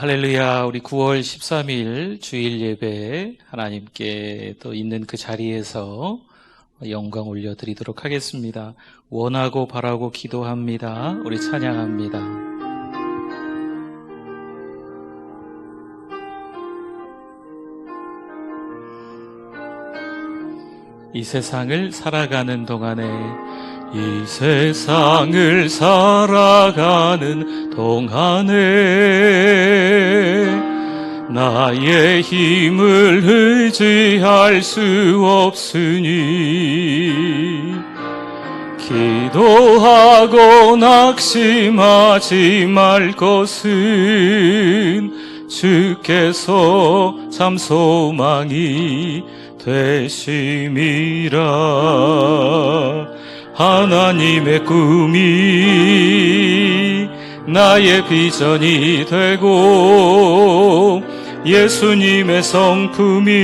할렐루야. 우리 9월 13일 주일 예배 하나님께 또 있는 그 자리에서 영광 올려드리도록 하겠습니다. 원하고 바라고 기도합니다. 우리 찬양합니다. 이 세상을 살아가는 동안에 이 세상을 살아가는 동안에 나의 힘을 의지할 수 없으니 기도하고 낙심하지 말 것은 주께서 참 소망이 되심이라. 하나님의 꿈이 나의 비전이 되고 예수님의 성품이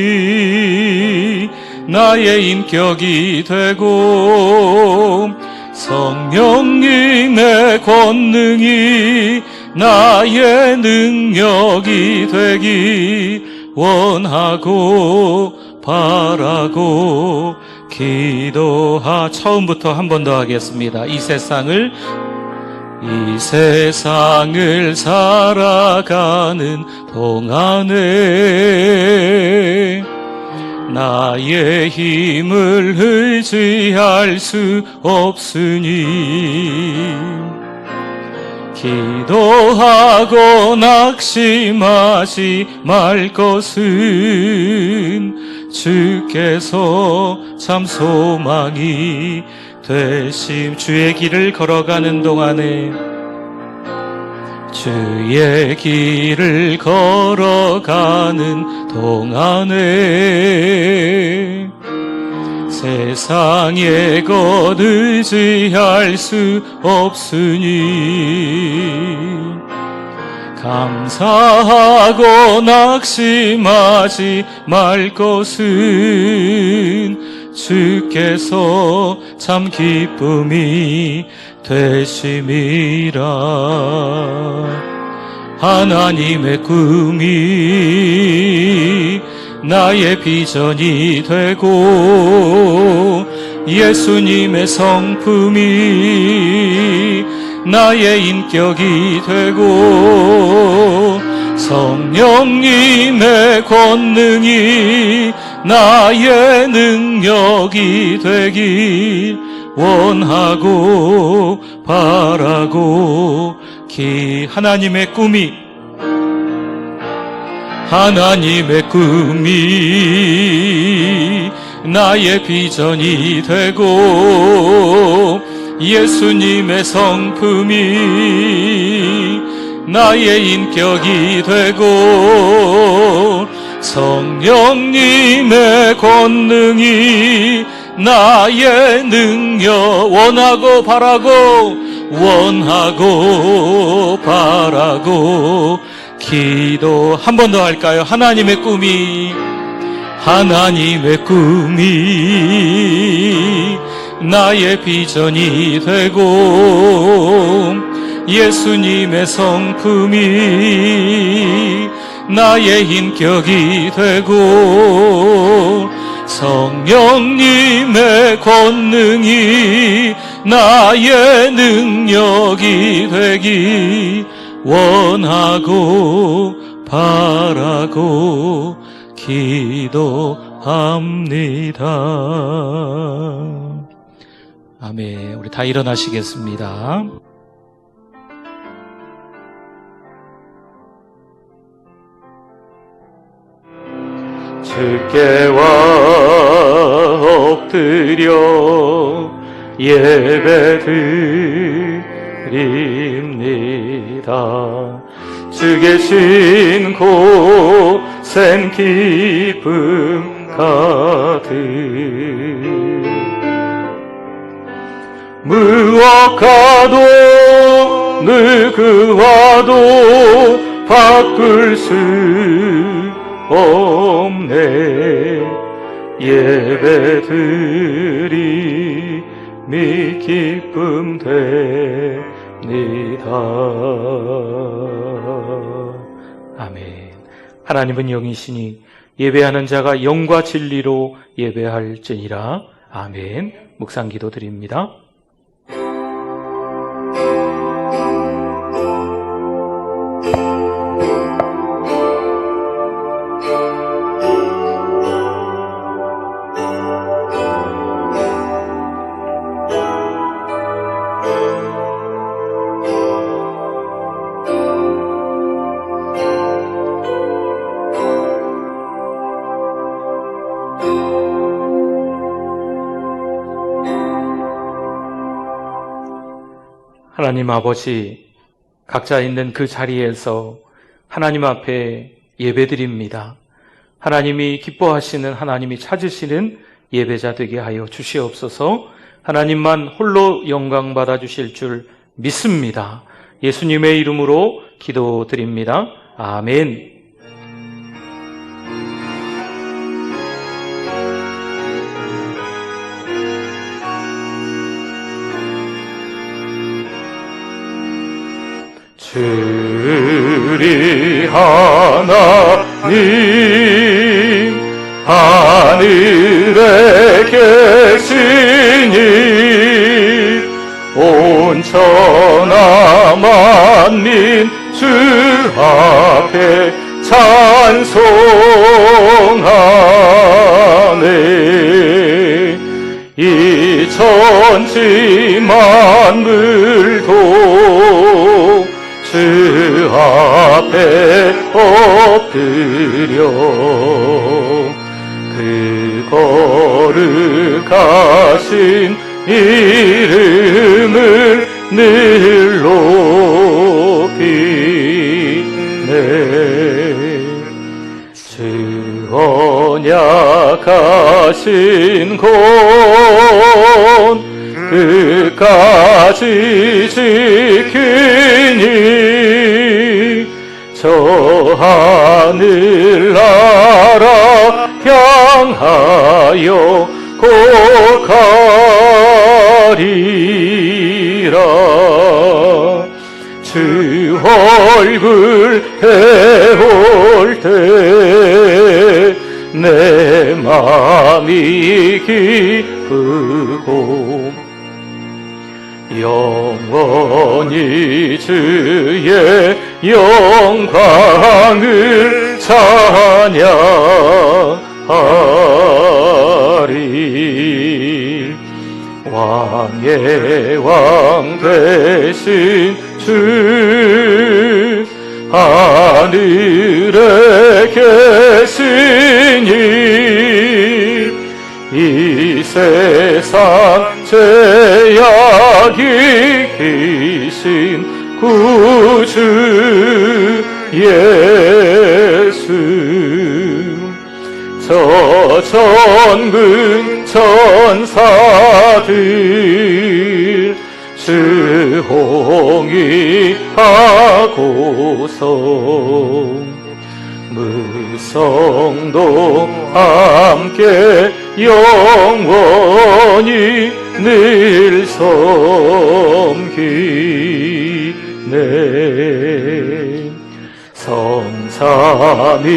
나의 인격이 되고 성령님의 권능이 나의 능력이 되길 원하고 바라고 처음부터 한 번 더 하겠습니다. 이 세상을 살아가는 동안에 나의 힘을 의지할 수 없으니 기도하고 낙심하지 말 것은 주께서 참 소망이 되심. 주의 길을 걸어가는 동안에 주의 길을 걸어가는 동안에 세상의 것 의지할 수 없으니 감사하고 낙심하지 말 것은 주께서 참 기쁨이 되심이라. 하나님의 꿈이 나의 비전이 되고 예수님의 성품이 나의 인격이 되고 성령님의 권능이 나의 능력이 되길 원하고 바라고 하나님의 꿈이 나의 비전이 되고 예수님의 성품이 나의 인격이 되고 성령님의 권능이 나의 능력 원하고 바라고 기도. 한 번 더 할까요? 하나님의 꿈이 나의 비전이 되고 예수님의 성품이 나의 인격이 되고 성령님의 권능이 나의 능력이 되길 원하고 바라고 기도합니다. 아멘. 우리 다 일어나시겠습니다. 주께 엎드려 예배드립니다. 주 계신 곳엔 기쁨 가득 무엇과도 누구와도 바꿀 수 없네. 예배드림이 기쁨 됩니다. 하나님은 영이시니 예배하는 자가 영과 진리로 예배할지니라. 아멘. 묵상 기도 드립니다. 하나님 아버지, 각자 있는 그 자리에서 하나님 앞에 예배드립니다. 하나님이 기뻐하시는, 하나님이 찾으시는 예배자 되게 하여 주시옵소서. 하나님만 홀로 영광 받아 주실 줄 믿습니다. 예수님의 이름으로 기도드립니다. 아멘. 주리 하나님 하늘에 계시니 온 천하 만민 주 앞에 찬송하네. 이 천지 만물도 주 앞에 엎드려 그 거룩하신 이름을 늘 높이네. 주 언약하신 곧 끝까지 지키니 저 하늘나라 향하여 곧 가리라. 주 얼굴 배울 때 내 마음이 기쁘고 영원히 주의 영광을 찬양하리. 왕의 왕 되신 주 하늘에 계시니 이 세상 죄악이 귀신 구주 예수. 저 천군 천사들 주 홍위하고서 무성도 함께 영원히 늘 섬기네. 성삼위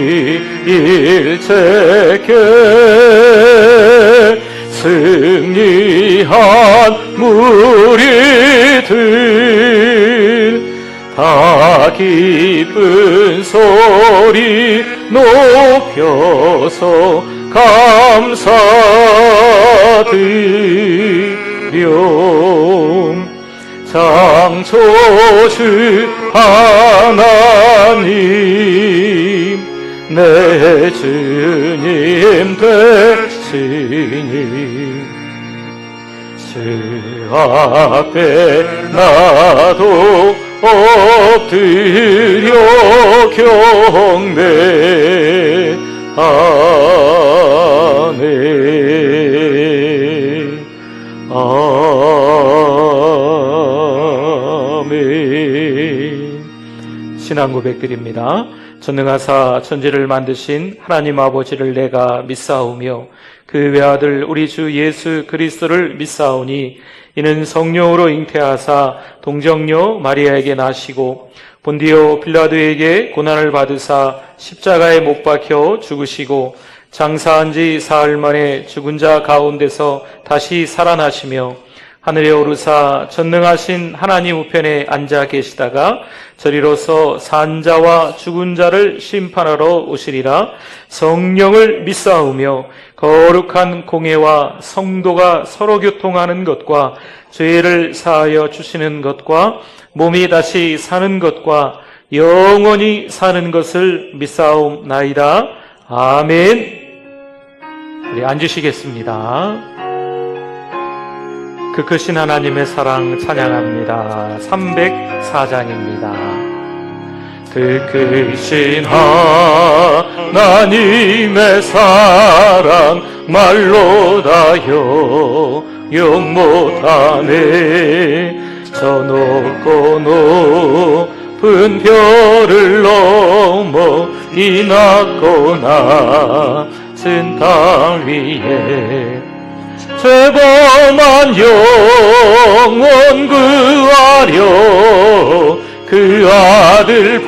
일체께 승리한 무리들 다 기쁜 소리 높여서 감사드려. 창조주 하나님 내 주님 되시니 주 앞에 나도 엎드려 경배하네. 아멘. 신앙 고백드립니다. 전능하사 천지를 만드신 하나님 아버지를 내가 믿사오며 그 외아들 우리 주 예수 그리스도를 믿사오니 이는 성령으로 잉태하사 동정녀 마리아에게 나시고 본디오 빌라도에게 고난을 받으사 십자가에 못 박혀 죽으시고 장사한 지 사흘 만에 죽은 자 가운데서 다시 살아나시며 하늘에 오르사 전능하신 하나님 우편에 앉아 계시다가 저리로서 산 자와 죽은 자를 심판하러 오시리라. 성령을 믿사오며 거룩한 공회와 성도가 서로 교통하는 것과 죄를 사하여 주시는 것과 몸이 다시 사는 것과 영원히 사는 것을 믿사옵나이다. 아멘. 우리 앉으시겠습니다. 그 크신 하나님의 사랑 찬양합니다. 304장입니다. 그 크신 하나님의 사랑 말로 다용 못하네. 저 높고 높은 별을 넘어 이 낮고 낮은 땅 위에 죄범한 영혼 구하려 그 아들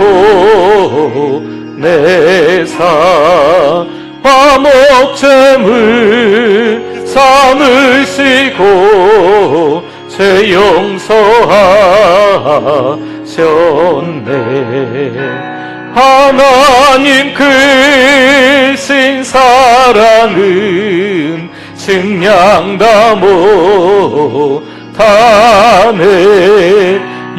보내사 화목제물 삼으시고 죄 용서하셨네. 하나님 크신 사랑은 증량다 못하네.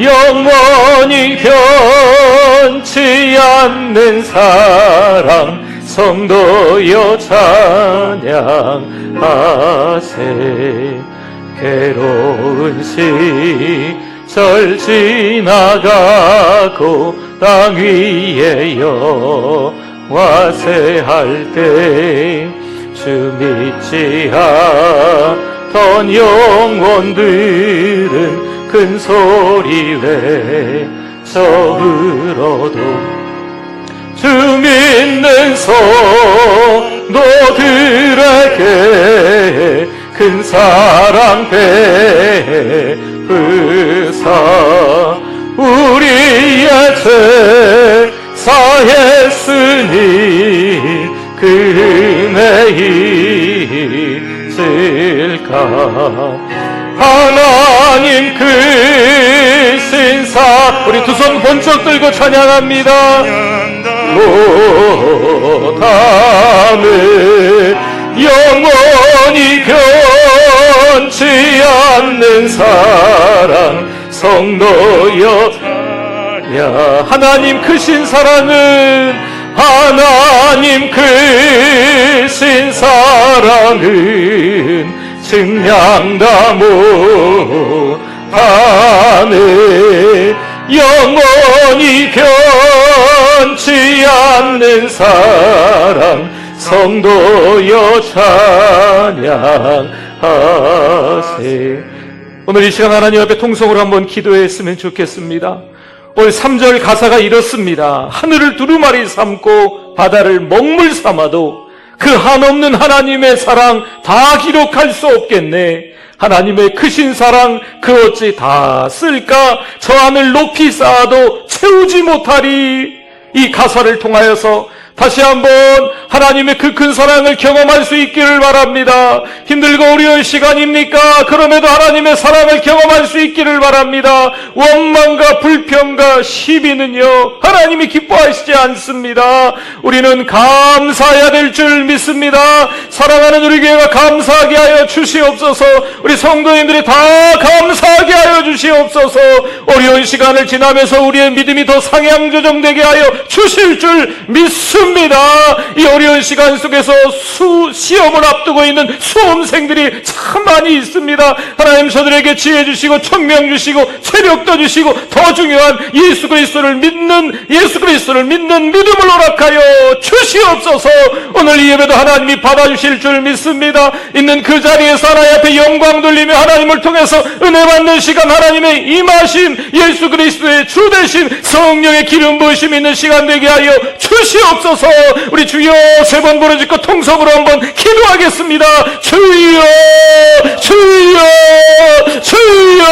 영원히 변치 않는 사랑 성도여 찬양하세. 괴로운 시절 지나가고 땅 위에 영화세할 때 주 믿지 않던 영혼들은 큰 소리 외쳐 울어도 주 믿는 성도들에게 큰 사랑 베푸사 우리의 죄 사했으니 그 은혜 잊을까. 하나님 크신 사 우리 두 손 번쩍 들고 찬양합니다. 못하네. 영원히 변치 않는 사랑 성도여. 야, 하나님 크신 사랑은 하나님 크신 사랑은 증량다 못하네. 영원히 변치 않는 사랑 성도여 찬양하세. 오늘 이 시간 하나님 앞에 통성으로 한번 기도했으면 좋겠습니다. 오늘 3절 가사가 이렇습니다. 하늘을 두루마리 삼고 바다를 먹물 삼아도 그 한없는 하나님의 사랑 다 기록할 수 없겠네. 하나님의 크신 사랑 그 어찌 다 쓸까? 저 하늘 높이 쌓아도 채우지 못하리. 이 가사를 통하여서 다시 한번 하나님의 그 큰 사랑을 경험할 수 있기를 바랍니다. 힘들고 어려운 시간입니까? 그럼에도 하나님의 사랑을 경험할 수 있기를 바랍니다. 원망과 불평과 시비는요 하나님이 기뻐하시지 않습니다. 우리는 감사해야 될 줄 믿습니다. 사랑하는 우리 교회가 감사하게 하여 주시옵소서. 우리 성도님들이 다 감사하게 하여 주시옵소서. 어려운 시간을 지나면서 우리의 믿음이 더 상향조정되게 하여 주실 줄 믿습니다. 이 어려운 시간 속에서 시험을 앞두고 있는 수험생들이 참 많이 있습니다. 하나님 저들에게 지혜 주시고 총명 주시고 체력도 주시고 더 중요한 예수 그리스도를 믿는 믿음을 허락하여 주시옵소서. 오늘 이 예배도 하나님이 받아주실 줄 믿습니다. 있는 그 자리에서 하나님 앞에 영광 돌리며 하나님을 통해서 은혜 받는 시간, 하나님의 임하심, 예수 그리스도의 주 대신 성령의 기름 부으심 있는 시간 되게 하여 주시옵소서. 우리 주여 세 번 부르짖고 통성으로 한번 기도하겠습니다. 주여 주여 주여.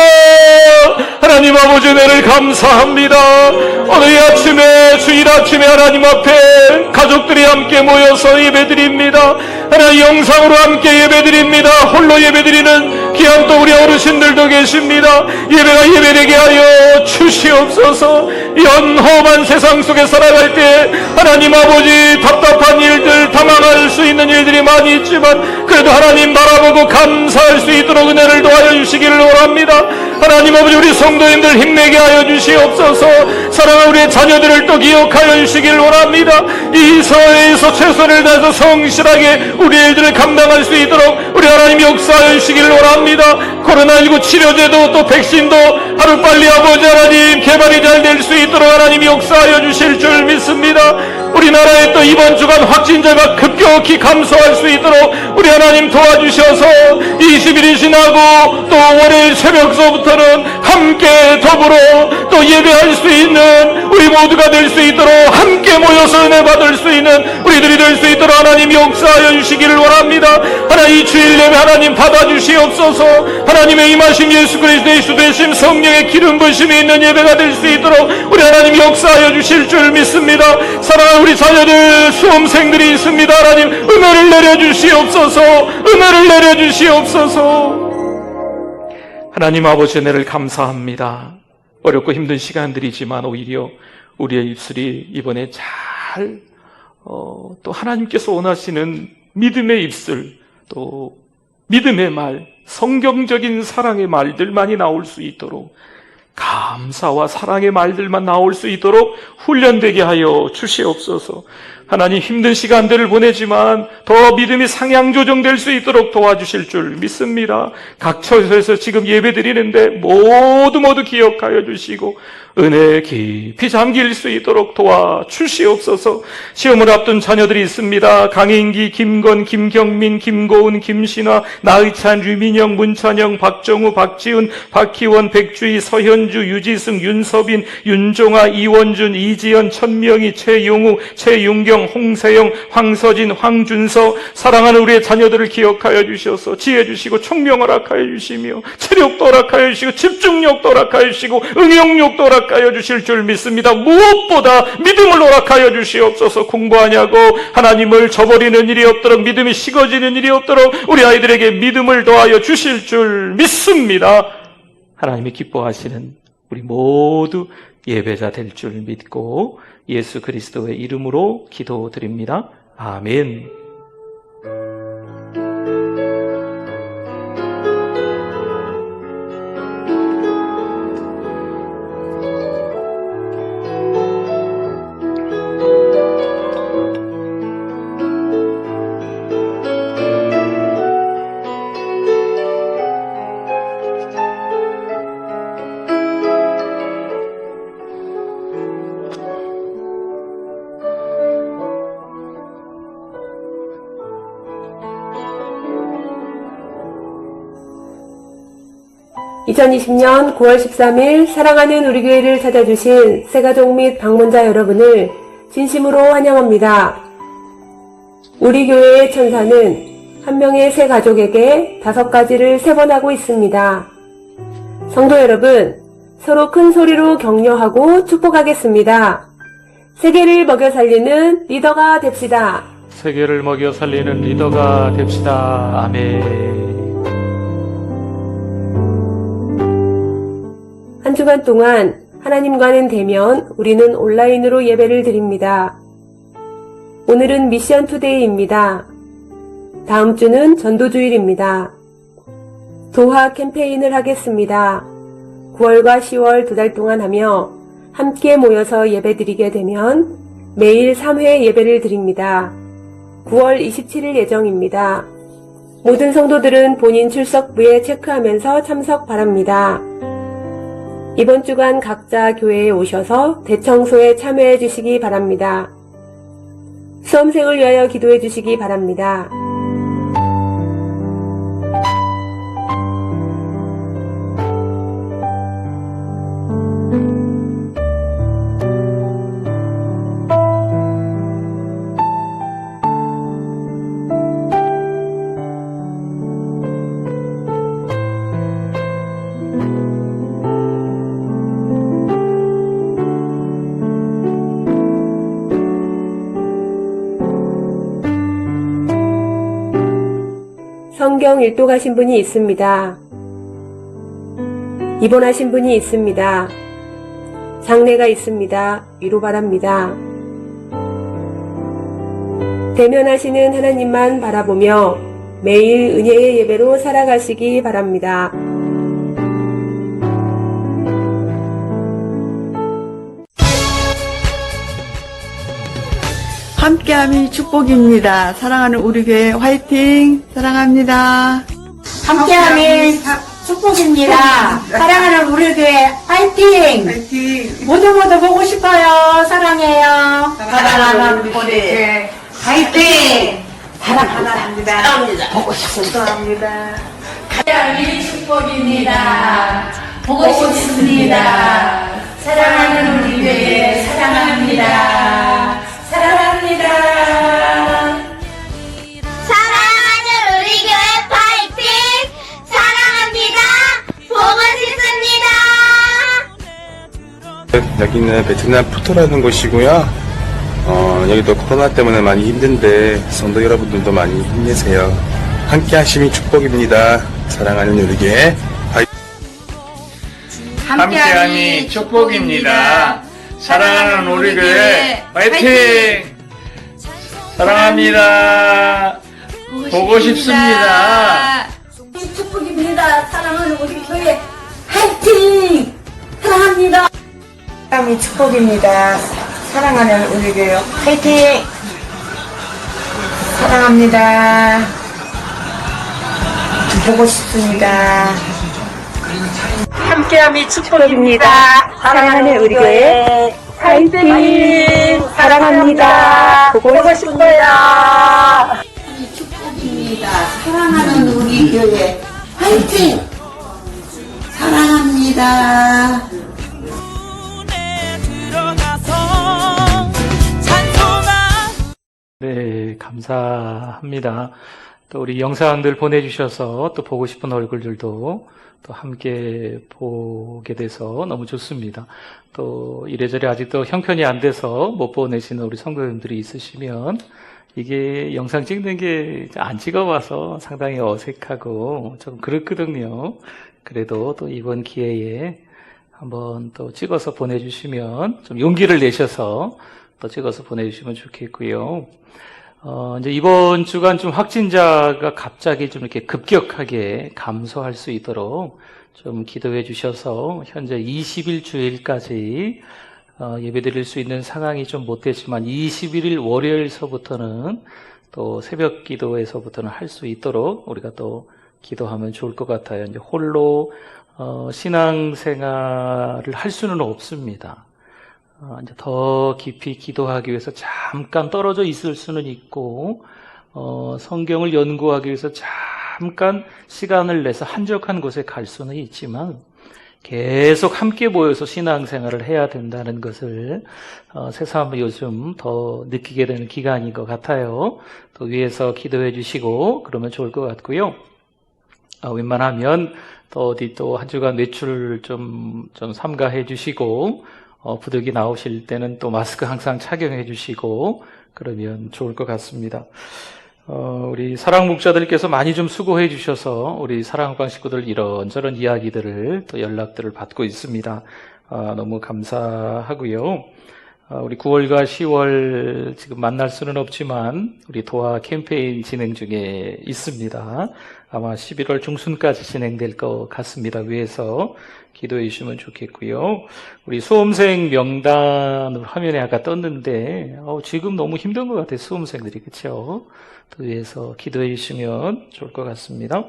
하나님 아버지 은혜를 감사합니다. 오늘 이 아침에 주일 아침에 하나님 앞에 가족들이 함께 모여서 예배드립니다. 하나님 영상으로 함께 예배드립니다. 홀로 예배드리는 귀한 또 우리 어르신들도 계십니다. 예배가 예배되게 하여 주시옵소서. 연험한 세상 속에 살아갈 때 하나님 아버지 답답한 일들, 당황할 수 있는 일들이 많이 있지만 그래도 하나님 바라보고 감사할 수 있도록 은혜를 도와여 주시기를 원합니다. 하나님 아버지 우리 성도님들 힘내게 하여 주시옵소서. 사랑하는 우리의 자녀들을 또 기억하여 주시기를 원합니다. 이 사회에서 최선을 다해서 성실하게 우리 일들을 감당할 수 있도록 우리 하나님 역사하여 주시기를 원합니다. 코로나19 치료제도 또 백신도 하루빨리 아버지 하나님 개발이 잘 될 수 있도록 하나님 역사하여 주실 줄 믿습니다. 우리나라에 또 이번 주간 확진자가 급격히 감소할 수 있도록 우리 하나님 도와주셔서 20일이 지나고 또 월요일 새벽서부터는 함께 더불어 또 예배할 수 있는 우리 모두가 될 수 있도록 함께 모여서 은혜 받을 수 있는 우리들이 될 수 있도록 하나님 역사하여 주시기를 원합니다. 하나님 이 주일 예배 하나님 받아주시옵소서. 하나님의 임하심 예수 그리스도의 주되심 성령의 기름 부으심이 있는 예배가 될 수 있도록 우리 하나님 역사하여 주실 줄 믿습니다. 사랑하는 우리 자녀들 수험생들이 있습니다. 하나님 은혜를 내려주시옵소서. 은혜를 내려주시옵소서. 하나님 아버지 은혜를 감사합니다. 어렵고 힘든 시간들이지만 오히려 우리의 입술이 이번에 잘 또 하나님께서 원하시는 믿음의 입술, 또 믿음의 말, 성경적인 사랑의 말들만이 나올 수 있도록, 감사와 사랑의 말들만 나올 수 있도록 훈련되게 하여 주시옵소서. 하나님 힘든 시간들을 보내지만 더 믿음이 상향 조정될 수 있도록 도와주실 줄 믿습니다. 각 처소에서 지금 예배드리는데 모두 기억하여 주시고 은혜에 깊이 잠길 수 있도록 도와주시옵소서. 시험을 앞둔 자녀들이 있습니다. 강인기, 김건, 김경민, 김고은, 김신화, 나의찬, 유민영, 문찬영, 박정우, 박지훈, 박희원, 백주희, 서현주, 유지승, 윤서빈, 윤종아, 이원준, 이지연, 천명희, 최용우, 최윤경, 홍세영, 황서진, 황준서. 사랑하는 우리의 자녀들을 기억하여 주셔서 지혜 주시고 총명을 허락하여 주시며 체력도 허락하여 주시고 집중력도 허락하여 주시고 응용력도 허락하여 주실 줄 믿습니다. 무엇보다 믿음을 허락하여 주시옵소서. 공부하냐고 하나님을 저버리는 일이 없도록, 믿음이 식어지는 일이 없도록 우리 아이들에게 믿음을 더하여 주실 줄 믿습니다. 하나님이 기뻐하시는 우리 모두 예배자 될 줄 믿고 예수 그리스도의 이름으로 기도드립니다. 아멘. (2020년 9월 13일) 사랑하는 우리 교회를 찾아주신 새가족 및 방문자 여러분을 진심으로 환영합니다. 우리 교회의 천사는 한 명의 새 가족에게 5가지를 세번하고 있습니다. 성도 여러분, 서로 큰 소리로 격려하고 축복하겠습니다. 세계를 먹여 살리는 리더가 됩시다. 세계를 먹여 살리는 리더가 됩시다. 아멘. 한 주간 동안 하나님과는 대면, 우리는 온라인으로 예배를 드립니다. 오늘은 미션 투데이입니다. 다음 주는 전도주일입니다. 도하 캠페인을 하겠습니다. 9월과 10월 2달 동안 하며 함께 모여서 예배 드리게 되면 매일 3회 예배를 드립니다. 9월 27일 예정입니다. 모든 성도들은 본인 출석부에 체크하면서 참석 바랍니다. 이번 주간 각자 교회에 오셔서 대청소에 참여해 주시기 바랍니다. 수험생을 위하여 기도해 주시기 바랍니다. 성경 일독하신 분이 있습니다. 입원하신 분이 있습니다. 장례가 있습니다. 위로 바랍니다. 대면하시는 하나님만 바라보며 매일 은혜의 예배로 살아가시기 바랍니다. 함께함이 축복입니다. 사랑하는 우리 교회 화이팅! 사랑합니다. 함께함이 축복입니다. 사랑하는 우리 교회 화이팅! 모두 보고 싶어요. 사랑해요. 사랑하는 우리 교회 화이팅! 사랑합니다. 보고 싶습니다. 함께함이 축복입니다. 보고 싶습니다. 사랑하는 우리 교회 사랑합니다. 사랑합니다. 사랑하는 우리 교회 파이팅! 사랑합니다. 보고 싶습니다. 여기는 베트남 푸토라는 곳이고요. 여기도 코로나 때문에 많이 힘든데 성도 여러분들도 많이 힘내세요. 함께 하심이 축복입니다. 사랑하는 우리 교회 함께함이 축복입니다. 사랑하는 우리 교회 화이팅! 사랑합니다. 보고 싶습니다. 축복입니다. 사랑하는 우리 교회 화이팅! 사랑합니다. 함께함이 축복입니다. 사랑하는 우리 교회 화이팅! 사랑합니다. 보고 싶습니다. 함께함이 축복입니다. 사랑하는 우리 교회 화이팅! 사랑합니다. 보고 싶어요. 축복입니다. 사랑하는 우리 교회 화이팅! 사랑합니다. 네, 감사합니다. 또 우리 영상들 보내주셔서 또 보고 싶은 얼굴들도 또 함께 보게 돼서 너무 좋습니다. 또 이래저래 아직도 형편이 안 돼서 못 보내시는 우리 성도님들이 있으시면 이게 영상 찍는 게 안 찍어봐서 상당히 어색하고 좀 그렇거든요. 그래도 또 이번 기회에 한번 또 찍어서 보내주시면 좀 용기를 내셔서 또 찍어서 보내주시면 좋겠고요. 이제 이번 주간 좀 확진자가 갑자기 좀 이렇게 급격하게 감소할 수 있도록 좀 기도해 주셔서 현재 20일 주일까지 예배 드릴 수 있는 상황이 좀 못 됐지만 21일 월요일서부터는 또 새벽 기도에서부터는 할 수 있도록 우리가 또 기도하면 좋을 것 같아요. 이제 홀로 신앙생활을 할 수는 없습니다. 이제 더 깊이 기도하기 위해서 잠깐 떨어져 있을 수는 있고, 성경을 연구하기 위해서 잠깐 시간을 내서 한적한 곳에 갈 수는 있지만, 계속 함께 모여서 신앙생활을 해야 된다는 것을, 새삼 요즘 더 느끼게 되는 기간인 것 같아요. 또 위에서 기도해 주시고, 그러면 좋을 것 같고요. 웬만하면 또 어디 또 한 주간 외출을 좀 삼가해 주시고, 부득이 나오실 때는 또 마스크 항상 착용해 주시고 그러면 좋을 것 같습니다. 우리 사랑 목자들께서 많이 좀 수고해 주셔서 우리 사랑방 식구들 이런저런 이야기들을 또 연락들을 받고 있습니다. 너무 감사하고요. 우리 9월과 10월 지금 만날 수는 없지만 우리 도화 캠페인 진행 중에 있습니다. 아마 11월 중순까지 진행될 것 같습니다. 위에서 기도해 주시면 좋겠고요. 우리 수험생 명단을 화면에 아까 떴는데 지금 너무 힘든 것 같아요. 수험생들이. 그렇죠? 또 위에서 기도해 주시면 좋을 것 같습니다.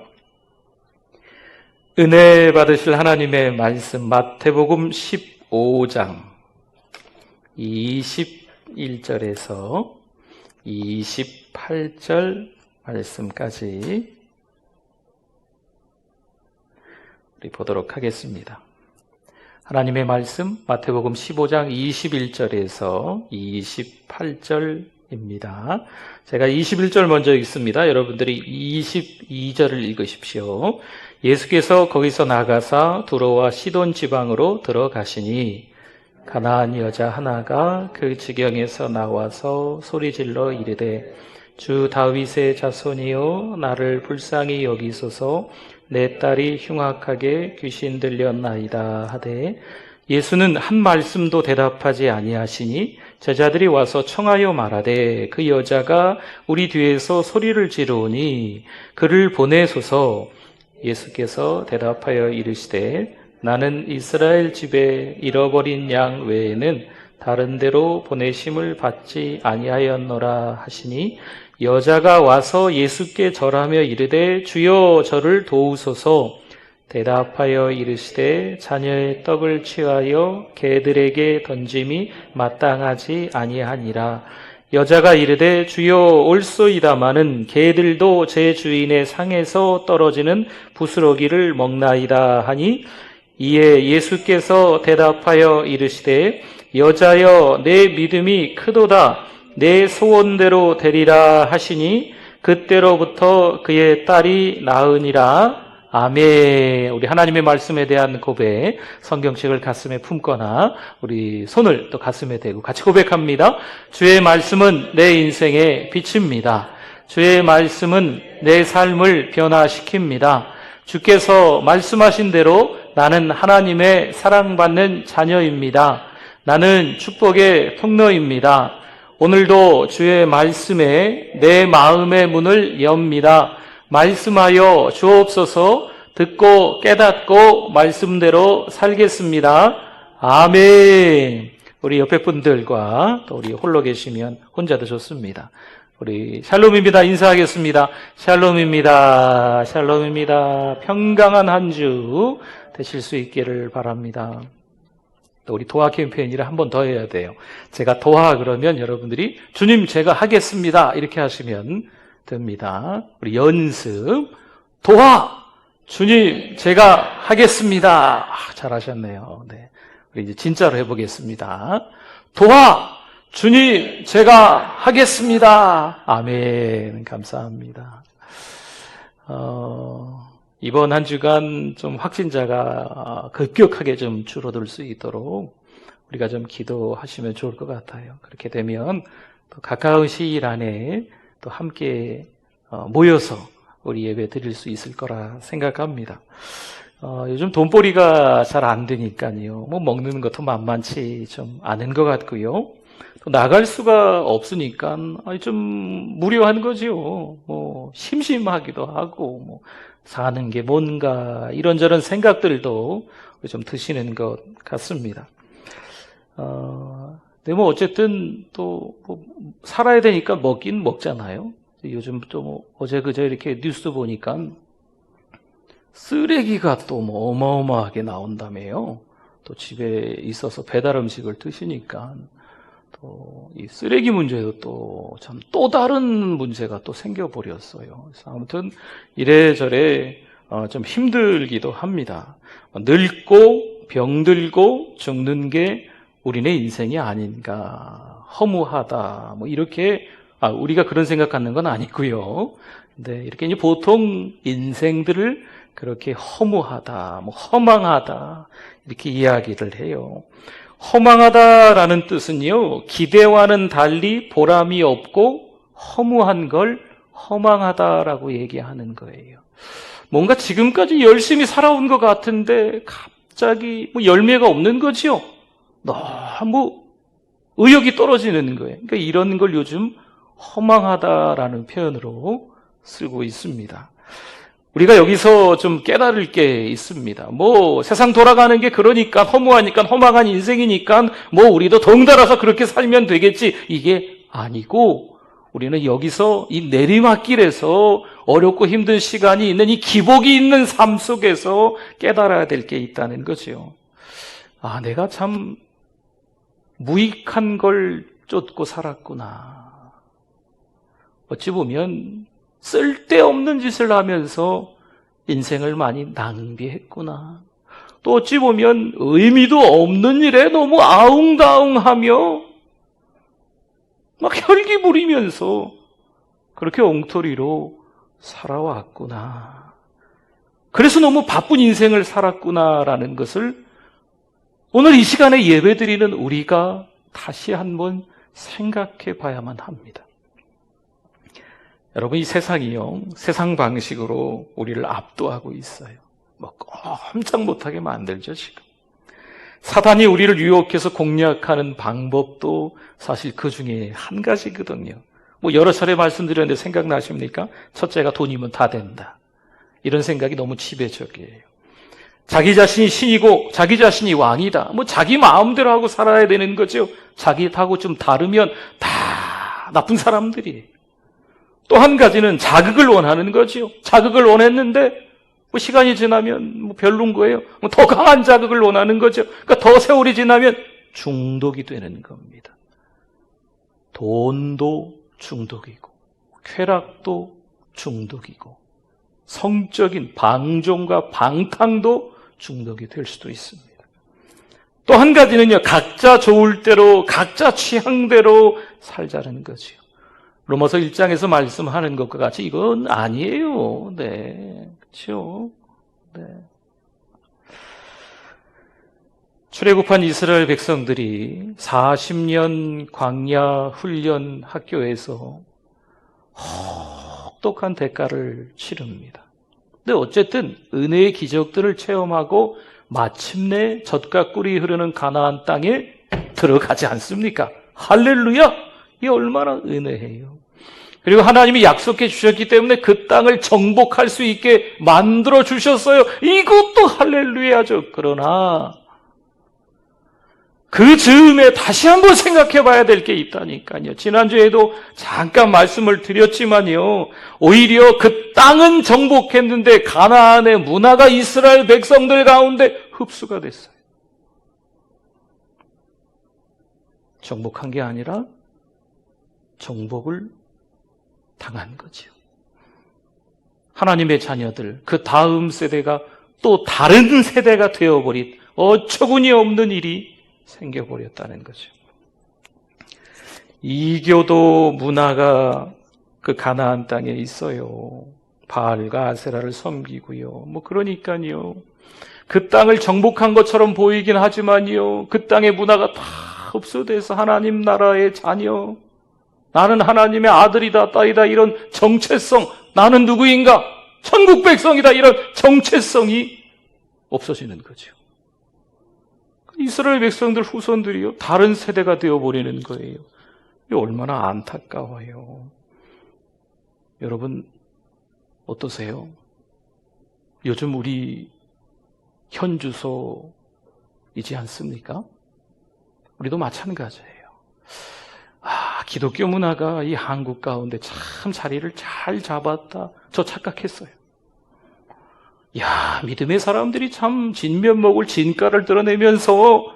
은혜 받으실 하나님의 말씀 마태복음 15장 21절에서 28절 말씀까지 우리 보도록 하겠습니다. 하나님의 말씀 마태복음 15장 21절에서 28절입니다. 제가 21절 먼저 읽습니다. 여러분들이 22절을 읽으십시오. 예수께서 거기서 나가사 두로와 시돈 지방으로 들어가시니 가나안 여자 하나가 그 지경에서 나와서 소리질러 이르되 주 다윗의 자손이여 나를 불쌍히 여기소서 내 딸이 흉악하게 귀신 들렸나이다 하되 예수는 한 말씀도 대답하지 아니하시니 제자들이 와서 청하여 말하되 그 여자가 우리 뒤에서 소리를 지르오니 그를 보내소서. 예수께서 대답하여 이르시되 나는 이스라엘 집에 잃어버린 양 외에는 다른 데로 보내심을 받지 아니하였노라 하시니 여자가 와서 예수께 절하며 이르되 주여 저를 도우소서. 대답하여 이르시되 자녀의 떡을 취하여 개들에게 던짐이 마땅하지 아니하니라. 여자가 이르되 주여 올소이다마는 개들도 제 주인의 상에서 떨어지는 부스러기를 먹나이다 하니 이에 예수께서 대답하여 이르시되 여자여 내 믿음이 크도다 내 소원대로 되리라 하시니 그때로부터 그의 딸이 나으니라. 아멘. 우리 하나님의 말씀에 대한 고백, 성경책을 가슴에 품거나 우리 손을 또 가슴에 대고 같이 고백합니다. 주의 말씀은 내 인생의 빛입니다. 주의 말씀은 내 삶을 변화시킵니다. 주께서 말씀하신 대로 나는 하나님의 사랑받는 자녀입니다. 나는 축복의 통로입니다. 오늘도 주의 말씀에 내 마음의 문을 엽니다. 말씀하여 주옵소서. 듣고 깨닫고 말씀대로 살겠습니다. 아멘. 우리 옆에 분들과 또 우리 홀로 계시면 혼자도 좋습니다. 우리 샬롬입니다. 인사하겠습니다. 샬롬입니다. 샬롬입니다. 평강한 한 주 되실 수 있기를 바랍니다. 또 우리 도화 캠페인이라 한 번 더 해야 돼요. 제가 도화 그러면 여러분들이 주님 제가 하겠습니다 이렇게 하시면 됩니다. 우리 연습 도화 주님 제가 하겠습니다. 잘하셨네요. 네, 우리 이제 진짜로 해보겠습니다. 도화 주님 제가 하겠습니다. 아멘. 감사합니다. 이번 한 주간 좀 확진자가 급격하게 좀 줄어들 수 있도록 우리가 좀 기도하시면 좋을 것 같아요. 그렇게 되면 또 가까운 시일 안에 또 함께 모여서 우리 예배 드릴 수 있을 거라 생각합니다. 요즘 돈벌이가 잘 안 되니까요. 뭐 먹는 것도 만만치 좀 않은 것 같고요. 또 나갈 수가 없으니까 좀 무료한 거죠. 뭐 심심하기도 하고 뭐 사는 게 뭔가 이런저런 생각들도 좀 드시는 것 같습니다. 근데 뭐 어쨌든 또 뭐 살아야 되니까 먹긴 먹잖아요. 요즘 또 뭐 어제 그저 이렇게 뉴스 보니까 쓰레기가 또 뭐 어마어마하게 나온다며요. 또 집에 있어서 배달 음식을 드시니까 또 이 쓰레기 문제도 또 참 또 다른 문제가 또 생겨버렸어요. 그래서 아무튼 이래저래 좀 힘들기도 합니다. 늙고 병들고 죽는 게 우리네 인생이 아닌가, 허무하다, 뭐 이렇게 우리가 그런 생각하는 건 아니고요. 근데 이렇게 이제 보통 인생들을 그렇게 허무하다, 뭐 허망하다 이렇게 이야기를 해요. 허망하다라는 뜻은요, 기대와는 달리 보람이 없고 허무한 걸 허망하다라고 얘기하는 거예요. 뭔가 지금까지 열심히 살아온 것 같은데 갑자기 뭐 열매가 없는 거지요. 너무 의욕이 떨어지는 거예요. 그러니까 이런 걸 요즘 허망하다라는 표현으로 쓰고 있습니다. 우리가 여기서 좀 깨달을 게 있습니다. 뭐 세상 돌아가는 게 그러니까 허무하니까 허망한 인생이니까 뭐 우리도 덩달아서 그렇게 살면 되겠지, 이게 아니고 우리는 여기서 이 내리막길에서 어렵고 힘든 시간이 있는 이 기복이 있는 삶 속에서 깨달아야 될 게 있다는 거죠. 아, 내가 참 무익한 걸 쫓고 살았구나. 어찌 보면 쓸데없는 짓을 하면서 인생을 많이 낭비했구나. 또 어찌 보면 의미도 없는 일에 너무 아웅다웅하며 막 혈기 부리면서 그렇게 엉터리로 살아왔구나. 그래서 너무 바쁜 인생을 살았구나라는 것을 오늘 이 시간에 예배드리는 우리가 다시 한번 생각해 봐야만 합니다. 여러분, 이 세상이요, 세상 방식으로 우리를 압도하고 있어요. 뭐 꼼짝 못하게 만들죠, 지금. 사단이 우리를 유혹해서 공략하는 방법도 사실 그 중에 한 가지거든요. 뭐 여러 차례 말씀드렸는데 생각나십니까? 첫째가 돈이면 다 된다. 이런 생각이 너무 지배적이에요. 자기 자신이 신이고 자기 자신이 왕이다. 뭐 자기 마음대로 하고 살아야 되는 거죠. 자기하고 좀 다르면 다 나쁜 사람들이에요. 또 한 가지는 자극을 원하는 거죠. 자극을 원했는데 뭐 시간이 지나면 뭐 별론 거예요. 뭐 더 강한 자극을 원하는 거죠. 그러니까 더 세월이 지나면 중독이 되는 겁니다. 돈도 중독이고 쾌락도 중독이고 성적인 방종과 방탕도 중독이 될 수도 있습니다. 또 한 가지는요, 각자 좋을 대로 각자 취향대로 살자는 거죠. 로마서 1장에서 말씀하는 것과 같이 이건 아니에요. 네, 그렇죠. 네. 출애굽한 이스라엘 백성들이 40년 광야 훈련 학교에서 혹독한 대가를 치릅니다. 근데 어쨌든 은혜의 기적들을 체험하고 마침내 젖과 꿀이 흐르는 가나안 땅에 들어가지 않습니까? 할렐루야! 이 얼마나 은혜예요. 그리고 하나님이 약속해 주셨기 때문에 그 땅을 정복할 수 있게 만들어 주셨어요. 이것도 할렐루야죠. 그러나 그 즈음에 다시 한번 생각해 봐야 될 게 있다니까요. 지난주에도 잠깐 말씀을 드렸지만요. 오히려 그 땅은 정복했는데 가나안의 문화가 이스라엘 백성들 가운데 흡수가 됐어요. 정복한 게 아니라 정복을 당한 거죠. 하나님의 자녀들, 그 다음 세대가 또 다른 세대가 되어버린 어처구니 없는 일이 생겨버렸다는 거죠. 이교도 문화가 그 가나안 땅에 있어요. 바알과 아세라를 섬기고요. 뭐 그러니까요. 그 땅을 정복한 것처럼 보이긴 하지만요. 그 땅의 문화가 다 흡수돼서 하나님 나라의 자녀, 나는 하나님의 아들이다, 딸이다, 이런 정체성, 나는 누구인가? 천국 백성이다, 이런 정체성이 없어지는 거죠. 이스라엘 백성들 후손들이요, 다른 세대가 되어버리는 거예요. 이게 얼마나 안타까워요. 여러분, 어떠세요? 요즘 우리 현주소이지 않습니까? 우리도 마찬가지예요. 기독교 문화가 이 한국 가운데 참 자리를 잘 잡았다. 저 착각했어요. 믿음의 사람들이 참 진면목을 진가를 드러내면서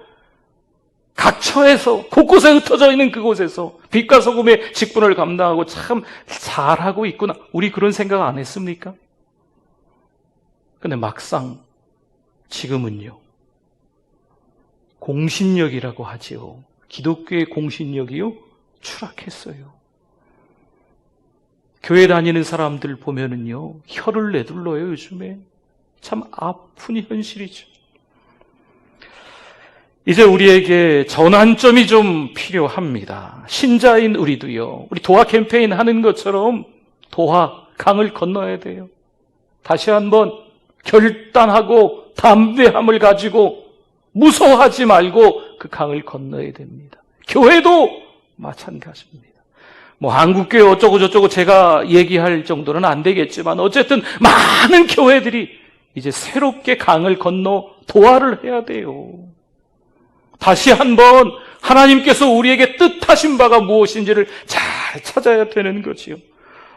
각처에서 곳곳에 흩어져 있는 그곳에서 빛과 소금의 직분을 감당하고 참 잘하고 있구나. 우리 그런 생각 안 했습니까? 근데 막상 지금은요, 공신력이라고 하지요. 기독교의 공신력이요, 추락했어요. 교회 다니는 사람들 보면은요, 혀를 내둘러요, 요즘에. 참 아픈 현실이죠. 이제 우리에게 전환점이 좀 필요합니다. 신자인 우리도요, 우리 도화 캠페인 하는 것처럼 도화 강을 건너야 돼요. 다시 한번 결단하고 담대함을 가지고 무서워하지 말고 그 강을 건너야 됩니다. 교회도 마찬가지입니다. 뭐 한국교회 어쩌고 저쩌고 제가 얘기할 정도는 안 되겠지만 어쨌든 많은 교회들이 이제 새롭게 강을 건너 도화를 해야 돼요. 다시 한번 하나님께서 우리에게 뜻하신 바가 무엇인지를 잘 찾아야 되는 거지요.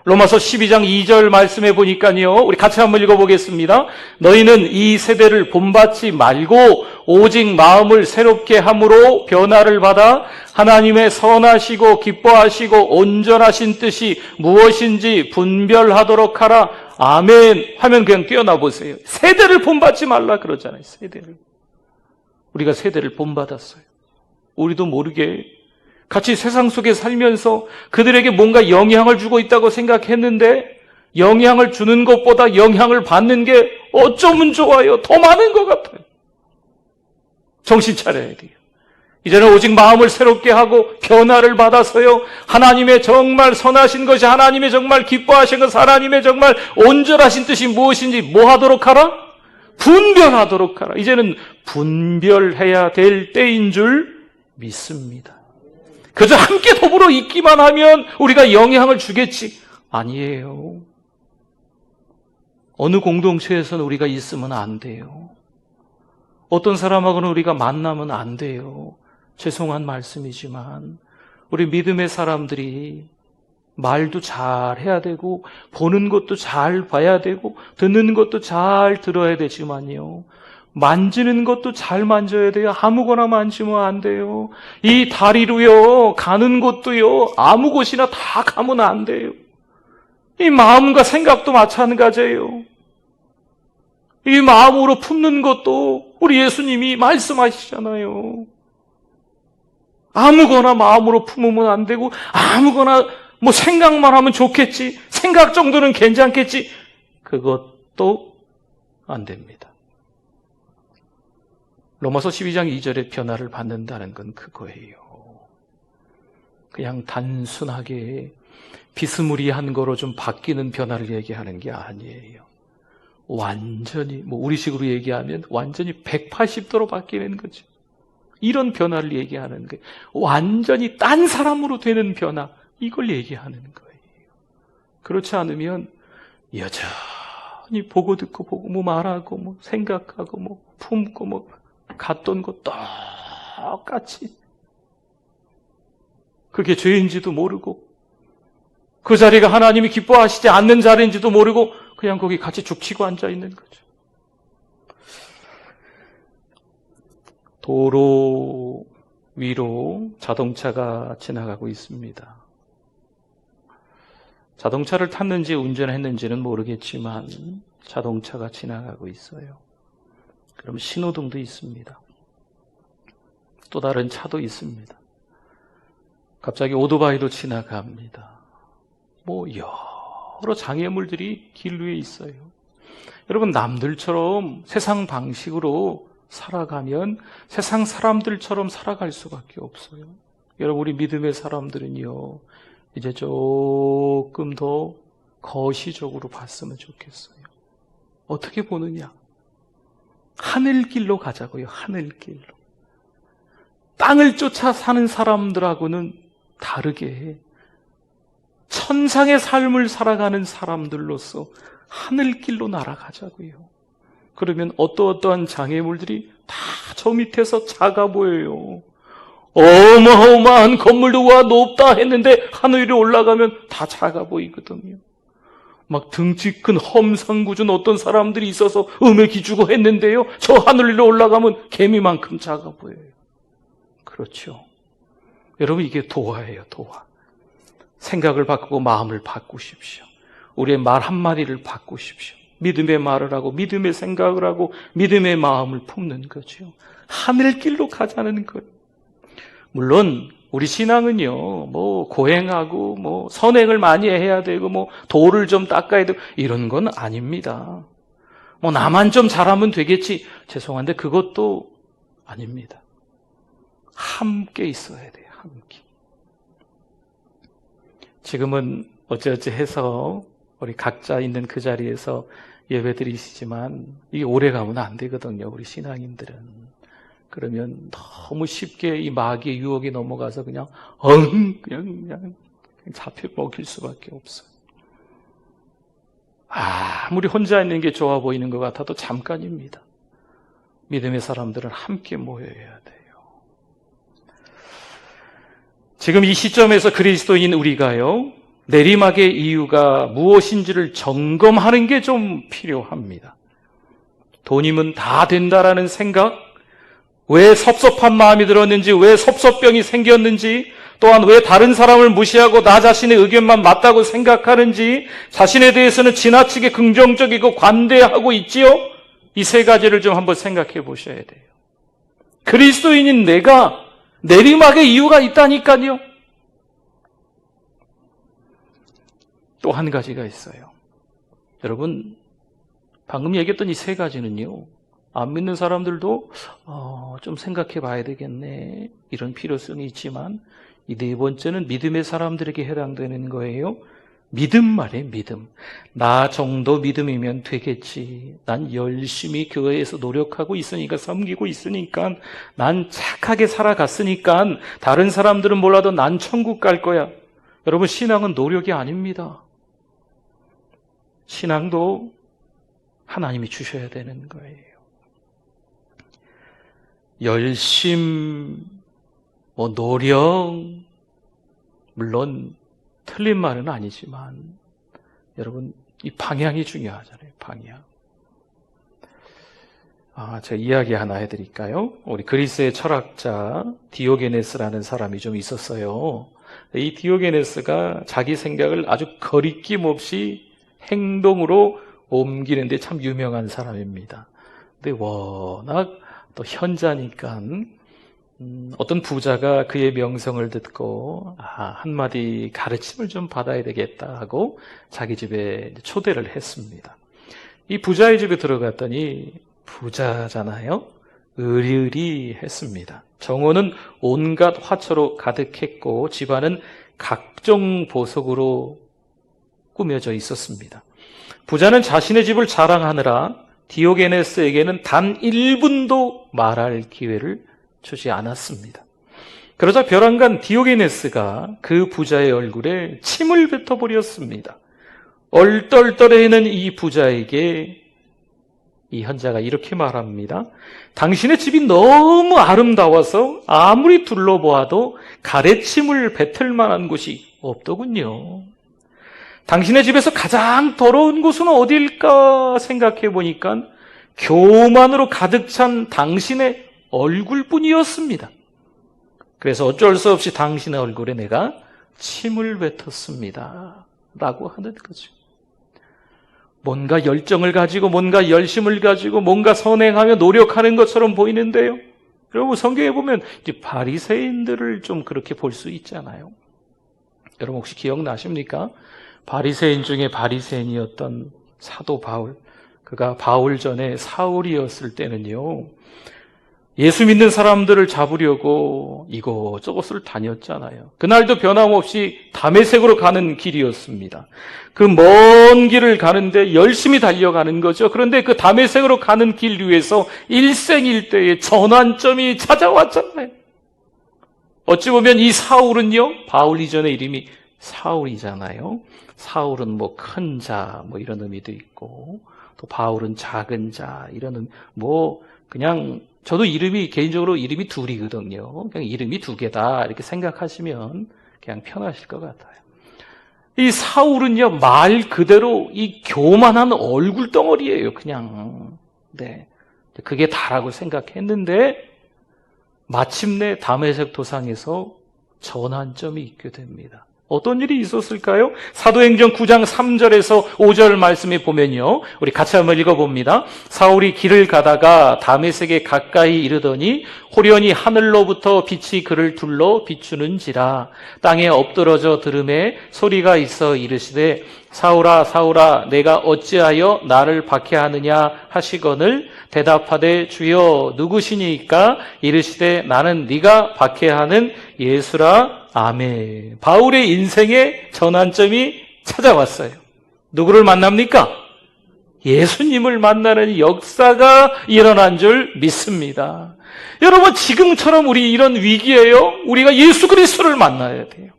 로마서 12장 2절 말씀해 보니까요. 우리 같이 한번 읽어보겠습니다. 너희는 이 세대를 본받지 말고 오직 마음을 새롭게 함으로 변화를 받아 하나님의 선하시고 기뻐하시고 온전하신 뜻이 무엇인지 분별하도록 하라. 아멘. 화면 그냥 띄어놔 보세요. 세대를 본받지 말라 그러잖아요. 세대를. 우리가 세대를 본받았어요. 우리도 모르게 같이 세상 속에 살면서 그들에게 뭔가 영향을 주고 있다고 생각했는데 영향을 주는 것보다 영향을 받는 게 어쩌면 좋아요. 더 많은 것 같아요. 정신 차려야 돼요. 이제는 오직 마음을 새롭게 하고 변화를 받아서요. 하나님의 정말 선하신 것이 하나님의 정말 기뻐하신 것 하나님의 정말 온전하신 뜻이 무엇인지 뭐 하도록 하라? 분별하도록 하라. 이제는 분별해야 될 때인 줄 믿습니다. 그저 함께 더불어 있기만 하면 우리가 영향을 주겠지. 아니에요. 어느 공동체에서는 우리가 있으면 안 돼요. 어떤 사람하고는 우리가 만나면 안 돼요. 죄송한 말씀이지만 우리 믿음의 사람들이 말도 잘 해야 되고 보는 것도 잘 봐야 되고 듣는 것도 잘 들어야 되지만요. 만지는 것도 잘 만져야 돼요. 아무거나 만지면 안 돼요. 이 다리로요, 가는 곳도요, 아무 곳이나 다 가면 안 돼요. 이 마음과 생각도 마찬가지예요. 이 마음으로 품는 것도 우리 예수님이 말씀하시잖아요. 아무거나 마음으로 품으면 안 되고, 아무거나 뭐 생각만 하면 좋겠지, 생각 정도는 괜찮겠지, 그것도 안 됩니다. 로마서 12장 2절에 변화를 받는다는 건 그거예요. 그냥 단순하게 비스무리한 거로 좀 바뀌는 변화를 얘기하는 게 아니에요. 완전히, 뭐 우리식으로 얘기하면 완전히 180도로 바뀌는 거죠. 이런 변화를 얘기하는 거예요. 완전히 딴 사람으로 되는 변화, 이걸 얘기하는 거예요. 그렇지 않으면 여전히 보고 듣고 보고 뭐 말하고 뭐 생각하고 뭐 품고 뭐 갔던 거 똑같이 그게 죄인지도 모르고 그 자리가 하나님이 기뻐하시지 않는 자리인지도 모르고 그냥 거기 같이 죽치고 앉아 있는 거죠. 도로 위로 자동차가 지나가고 있습니다. 자동차를 탔는지 운전했는지는 모르겠지만 자동차가 지나가고 있어요. 그럼 신호등도 있습니다. 또 다른 차도 있습니다. 갑자기 오토바이도 지나갑니다. 뭐 여러 장애물들이 길 위에 있어요. 여러분, 남들처럼 세상 방식으로 살아가면 세상 사람들처럼 살아갈 수밖에 없어요. 여러분, 우리 믿음의 사람들은요, 이제 조금 더 거시적으로 봤으면 좋겠어요. 어떻게 보느냐? 하늘길로 가자고요. 하늘길로. 땅을 쫓아 사는 사람들하고는 다르게 천상의 삶을 살아가는 사람들로서 하늘길로 날아가자고요. 그러면 어떠한 장애물들이 다 저 밑에서 작아 보여요. 어마어마한 건물도 와 높다 했는데 하늘 위로 올라가면 다 작아 보이거든요. 막 등치 큰 험상궂은 어떤 사람들이 있어서 음에 기주고 했는데요, 저 하늘 위로 올라가면 개미만큼 작아 보여요. 그렇죠. 여러분, 이게 도화예요. 도화. 생각을 바꾸고 마음을 바꾸십시오. 우리의 말 한마디를 바꾸십시오. 믿음의 말을 하고 믿음의 생각을 하고 믿음의 마음을 품는 거죠. 하늘길로 가자는 거예요. 물론 우리 신앙은요, 뭐 고행하고 뭐 선행을 많이 해야 되고 뭐 도를 좀 닦아야 되고 이런 건 아닙니다. 뭐 나만 좀 잘하면 되겠지, 죄송한데 그것도 아닙니다. 함께 있어야 돼요. 함께. 지금은 어찌어찌 해서 우리 각자 있는 그 자리에서 예배 드리시지만 이게 오래 가면 안 되거든요. 우리 신앙인들은 그러면 너무 쉽게 이 마귀의 유혹에 넘어가서 그냥 잡혀 먹힐 수밖에 없어요. 아무리 혼자 있는 게 좋아 보이는 것 같아도 잠깐입니다. 믿음의 사람들은 함께 모여야 돼요. 지금 이 시점에서 그리스도인 우리가요, 내리막의 이유가 무엇인지를 점검하는 게 좀 필요합니다. 돈이면 다 된다라는 생각, 왜 섭섭한 마음이 들었는지, 왜 섭섭병이 생겼는지, 또한 왜 다른 사람을 무시하고 나 자신의 의견만 맞다고 생각하는지, 자신에 대해서는 지나치게 긍정적이고 관대하고 있지요? 이 세 가지를 좀 한번 생각해 보셔야 돼요. 그리스도인인 내가 내리막의 이유가 있다니까요. 또 한 가지가 있어요. 여러분, 방금 얘기했던 이 세 가지는요, 안 믿는 사람들도 좀 생각해 봐야 되겠네, 이런 필요성이 있지만, 이 네 번째는 믿음의 사람들에게 해당되는 거예요. 믿음 말이에요, 믿음. 나 정도 믿음이면 되겠지. 난 열심히 교회에서 노력하고 있으니까, 섬기고 있으니까, 난 착하게 살아갔으니까 다른 사람들은 몰라도 난 천국 갈 거야. 여러분, 신앙은 노력이 아닙니다. 신앙도 하나님이 주셔야 되는 거예요. 열심, 노력, 물론 틀린 말은 아니지만 여러분, 이 방향이 중요하잖아요. 방향. 제가 이야기 하나 해드릴까요? 우리 그리스의 철학자 디오게네스라는 사람이 좀 있었어요. 이 디오게네스가 자기 생각을 아주 거리낌 없이 행동으로 옮기는 데 참 유명한 사람입니다. 근데 워낙 또 현자니까 어떤 부자가 그의 명성을 듣고 한마디 가르침을 좀 받아야 되겠다 하고 자기 집에 초대를 했습니다. 이 부자의 집에 들어갔더니 부자잖아요. 으리으리했습니다. 정원은 온갖 화초로 가득했고 집안은 각종 보석으로 꾸며져 있었습니다. 부자는 자신의 집을 자랑하느라 디오게네스에게는 단 1분도 말할 기회를 주지 않았습니다. 그러자 벼랑간 디오게네스가 그 부자의 얼굴에 침을 뱉어버렸습니다. 얼떨떨해있는 이 부자에게 이 현자가 이렇게 말합니다. 당신의 집이 너무 아름다워서 아무리 둘러보아도 가래침을 뱉을 만한 곳이 없더군요. 당신의 집에서 가장 더러운 곳은 어딜까 생각해 보니까 교만으로 가득 찬 당신의 얼굴뿐이었습니다. 그래서 어쩔 수 없이 당신의 얼굴에 내가 침을 뱉었습니다. 라고 하는 거죠. 뭔가 열정을 가지고 뭔가 열심을 가지고 뭔가 선행하며 노력하는 것처럼 보이는데요. 여러분, 성경에 보면 이제 바리새인들을 좀 그렇게 볼 수 있잖아요. 여러분 혹시 기억나십니까? 바리새인 중에 바리새인이었던 사도 바울, 그가 바울 전에 사울이었을 때는요, 예수 믿는 사람들을 잡으려고 이곳저곳을 다녔잖아요. 그날도 변함없이 다메섹으로 가는 길이었습니다. 그 먼 길을 가는데 열심히 달려가는 거죠. 그런데 그 다메섹으로 가는 길 위에서 일생일대의 전환점이 찾아왔잖아요. 어찌 보면 이 사울은요, 바울 이전의 이름이 사울이잖아요. 사울은 큰 자, 이런 의미도 있고, 또 바울은 작은 자, 이런 그냥 저도 개인적으로 이름이 둘이거든요. 그냥 이름이 두 개다, 이렇게 생각하시면 그냥 편하실 것 같아요. 이 사울은요, 말 그대로 이 교만한 얼굴 덩어리예요, 그냥. 네. 그게 다라고 생각했는데, 마침내 다메섹 도상에서 전환점이 있게 됩니다. 어떤 일이 있었을까요? 사도행전 9장 3절에서 5절 말씀에 보면요, 우리 같이 한번 읽어봅니다. 사울이 길을 가다가 다메섹에 가까이 이르더니 호련히 하늘로부터 빛이 그를 둘러 비추는지라. 땅에 엎드러져 들음에 소리가 있어 이르시되 사울아 사울아 내가 어찌하여 나를 박해하느냐 하시거늘 대답하되 주여 누구시니까? 이르시되 나는 네가 박해하는 예수라. 아멘. 바울의 인생의 전환점이 찾아왔어요. 누구를 만납니까? 예수님을 만나는 역사가 일어난 줄 믿습니다. 여러분, 지금처럼 우리 이런 위기에요, 우리가 예수 그리스도를 만나야 돼요.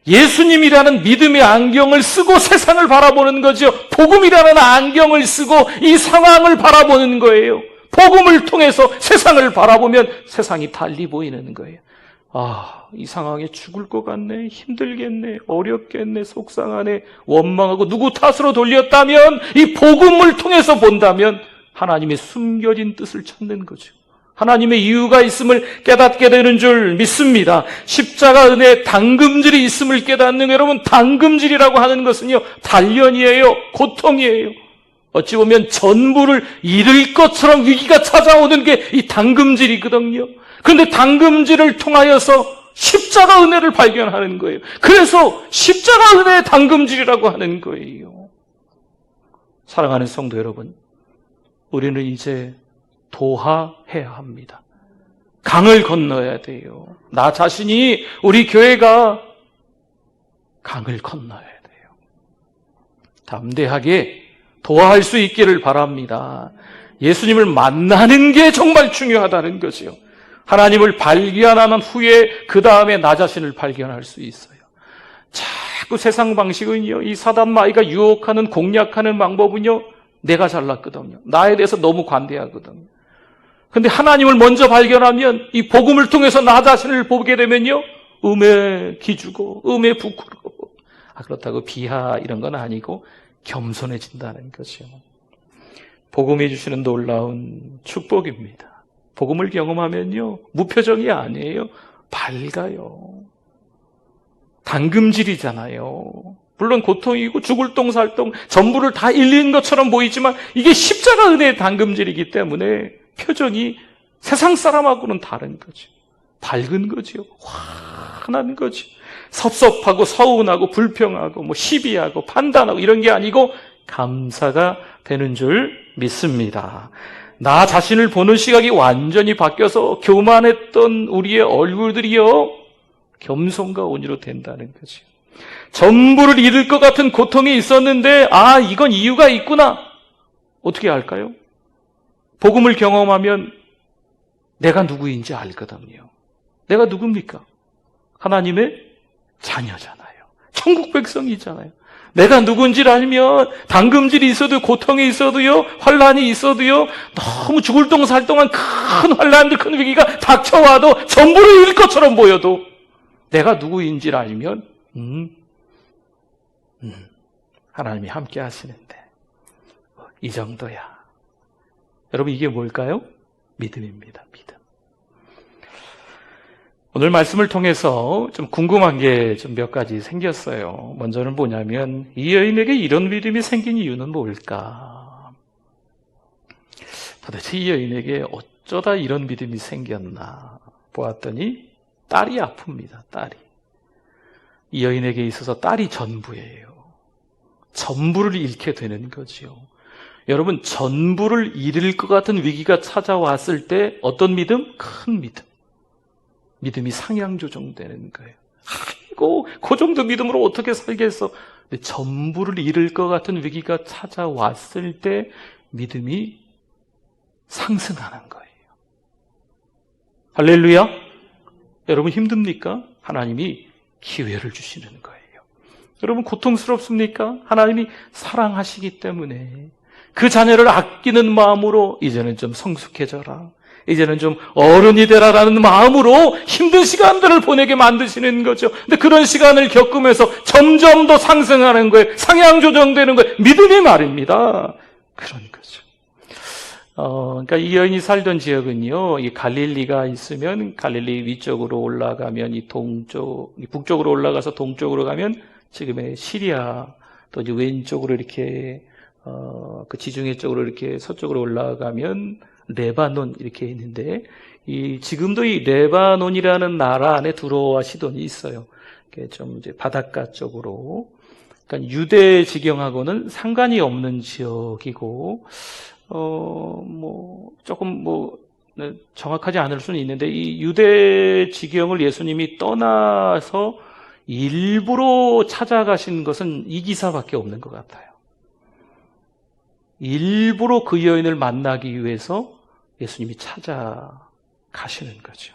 예수님이라는 믿음의 안경을 쓰고 세상을 바라보는 거죠. 복음이라는 안경을 쓰고 이 상황을 바라보는 거예요. 복음을 통해서 세상을 바라보면 세상이 달리 보이는 거예요. 아, 이 상황에 죽을 것 같네, 힘들겠네, 어렵겠네, 속상하네, 원망하고 누구 탓으로 돌렸다면, 이 복음을 통해서 본다면 하나님의 숨겨진 뜻을 찾는 거죠. 하나님의 이유가 있음을 깨닫게 되는 줄 믿습니다. 십자가 은혜에 당금질이 있음을 깨닫는, 여러분, 당금질이라고 하는 것은요, 단련이에요, 고통이에요. 어찌 보면 전부를 잃을 것처럼 위기가 찾아오는 게 이 당금질이거든요. 그런데 당금질을 통하여서 십자가 은혜를 발견하는 거예요. 그래서 십자가 은혜의 당금질이라고 하는 거예요. 사랑하는 성도 여러분, 우리는 이제 도하해야 합니다. 강을 건너야 돼요. 나 자신이, 우리 교회가 강을 건너야 돼요. 담대하게 도하할 수 있기를 바랍니다. 예수님을 만나는 게 정말 중요하다는 거죠. 하나님을 발견하는 후에 그 다음에 나 자신을 발견할 수 있어요. 자꾸 세상 방식은요, 이 사단 마귀가 유혹하는, 공략하는 방법은요, 내가 잘났거든요. 나에 대해서 너무 관대하거든요. 근데 하나님을 먼저 발견하면, 이 복음을 통해서 나 자신을 보게 되면요, 음에 기주고 음에 부끄러워. 그렇다고 비하 이런 건 아니고 겸손해진다는 거죠. 복음이 주시는 놀라운 축복입니다. 복음을 경험하면요, 무표정이 아니에요. 밝아요. 당금질이잖아요. 물론 고통이고 죽을 똥살똥 전부를 다 잃는 것처럼 보이지만 이게 십자가 은혜의 당금질이기 때문에 표정이 세상 사람하고는 다른 거죠. 밝은 거죠. 환한 거죠. 섭섭하고 서운하고 불평하고 시비하고 판단하고 이런 게 아니고 감사가 되는 줄 믿습니다. 나 자신을 보는 시각이 완전히 바뀌어서 교만했던 우리의 얼굴들이요, 겸손과 온유로 된다는 거죠. 전부를 잃을 것 같은 고통이 있었는데, 이건 이유가 있구나. 어떻게 알까요? 복음을 경험하면 내가 누구인지 알거든요. 내가 누굽니까? 하나님의 자녀잖아요. 천국 백성이잖아요. 내가 누군지를 알면 당금질이 있어도, 고통이 있어도요, 환란이 있어도요, 너무 죽을 똥살똥한 큰 환란들, 큰 위기가 닥쳐와도 전부를 잃을 것처럼 보여도 내가 누구인지를 알면 하나님이 함께 하시는데 이 정도야. 여러분, 이게 뭘까요? 믿음입니다. 믿음. 오늘 말씀을 통해서 좀 궁금한 게 좀 몇 가지 생겼어요. 먼저는 뭐냐면, 이 여인에게 이런 믿음이 생긴 이유는 뭘까? 도대체 이 여인에게 어쩌다 이런 믿음이 생겼나 보았더니 딸이 아픕니다. 딸이. 이 여인에게 있어서 딸이 전부예요. 전부를 잃게 되는 거죠. 여러분, 전부를 잃을 것 같은 위기가 찾아왔을 때 어떤 믿음? 큰 믿음. 믿음이 상향 조정되는 거예요. 아이고, 그 정도 믿음으로 어떻게 살겠어? 근데 전부를 잃을 것 같은 위기가 찾아왔을 때 믿음이 상승하는 거예요. 할렐루야. 여러분, 힘듭니까? 하나님이 기회를 주시는 거예요. 여러분, 고통스럽습니까? 하나님이 사랑하시기 때문에 그 자녀를 아끼는 마음으로 이제는 좀 성숙해져라, 이제는 좀 어른이 되라라는 마음으로 힘든 시간들을 보내게 만드시는 거죠. 근데 그런 시간을 겪으면서 점점 더 상승하는 거예요. 상향 조정되는 거예요. 믿음이 말입니다. 그런 거죠. 그러니까 이 여인이 살던 지역은요, 이 갈릴리가 있으면 갈릴리 위쪽으로 올라가면 이 북쪽으로 올라가서 동쪽으로 가면 지금의 시리아, 또 이제 왼쪽으로 이렇게 그 지중해 쪽으로 이렇게 서쪽으로 올라가면 레바논 이렇게 있는데, 지금도 이 레바논이라는 나라 안에 두로와 시돈이 있어요. 좀 이제 바닷가 쪽으로. 그러니까 유대 지경하고는 상관이 없는 지역이고, 조금 정확하지 않을 수는 있는데, 이 유대 지경을 예수님이 떠나서 일부러 찾아가신 것은 이 기사밖에 없는 것 같아요. 일부러 그 여인을 만나기 위해서 예수님이 찾아가시는 거죠.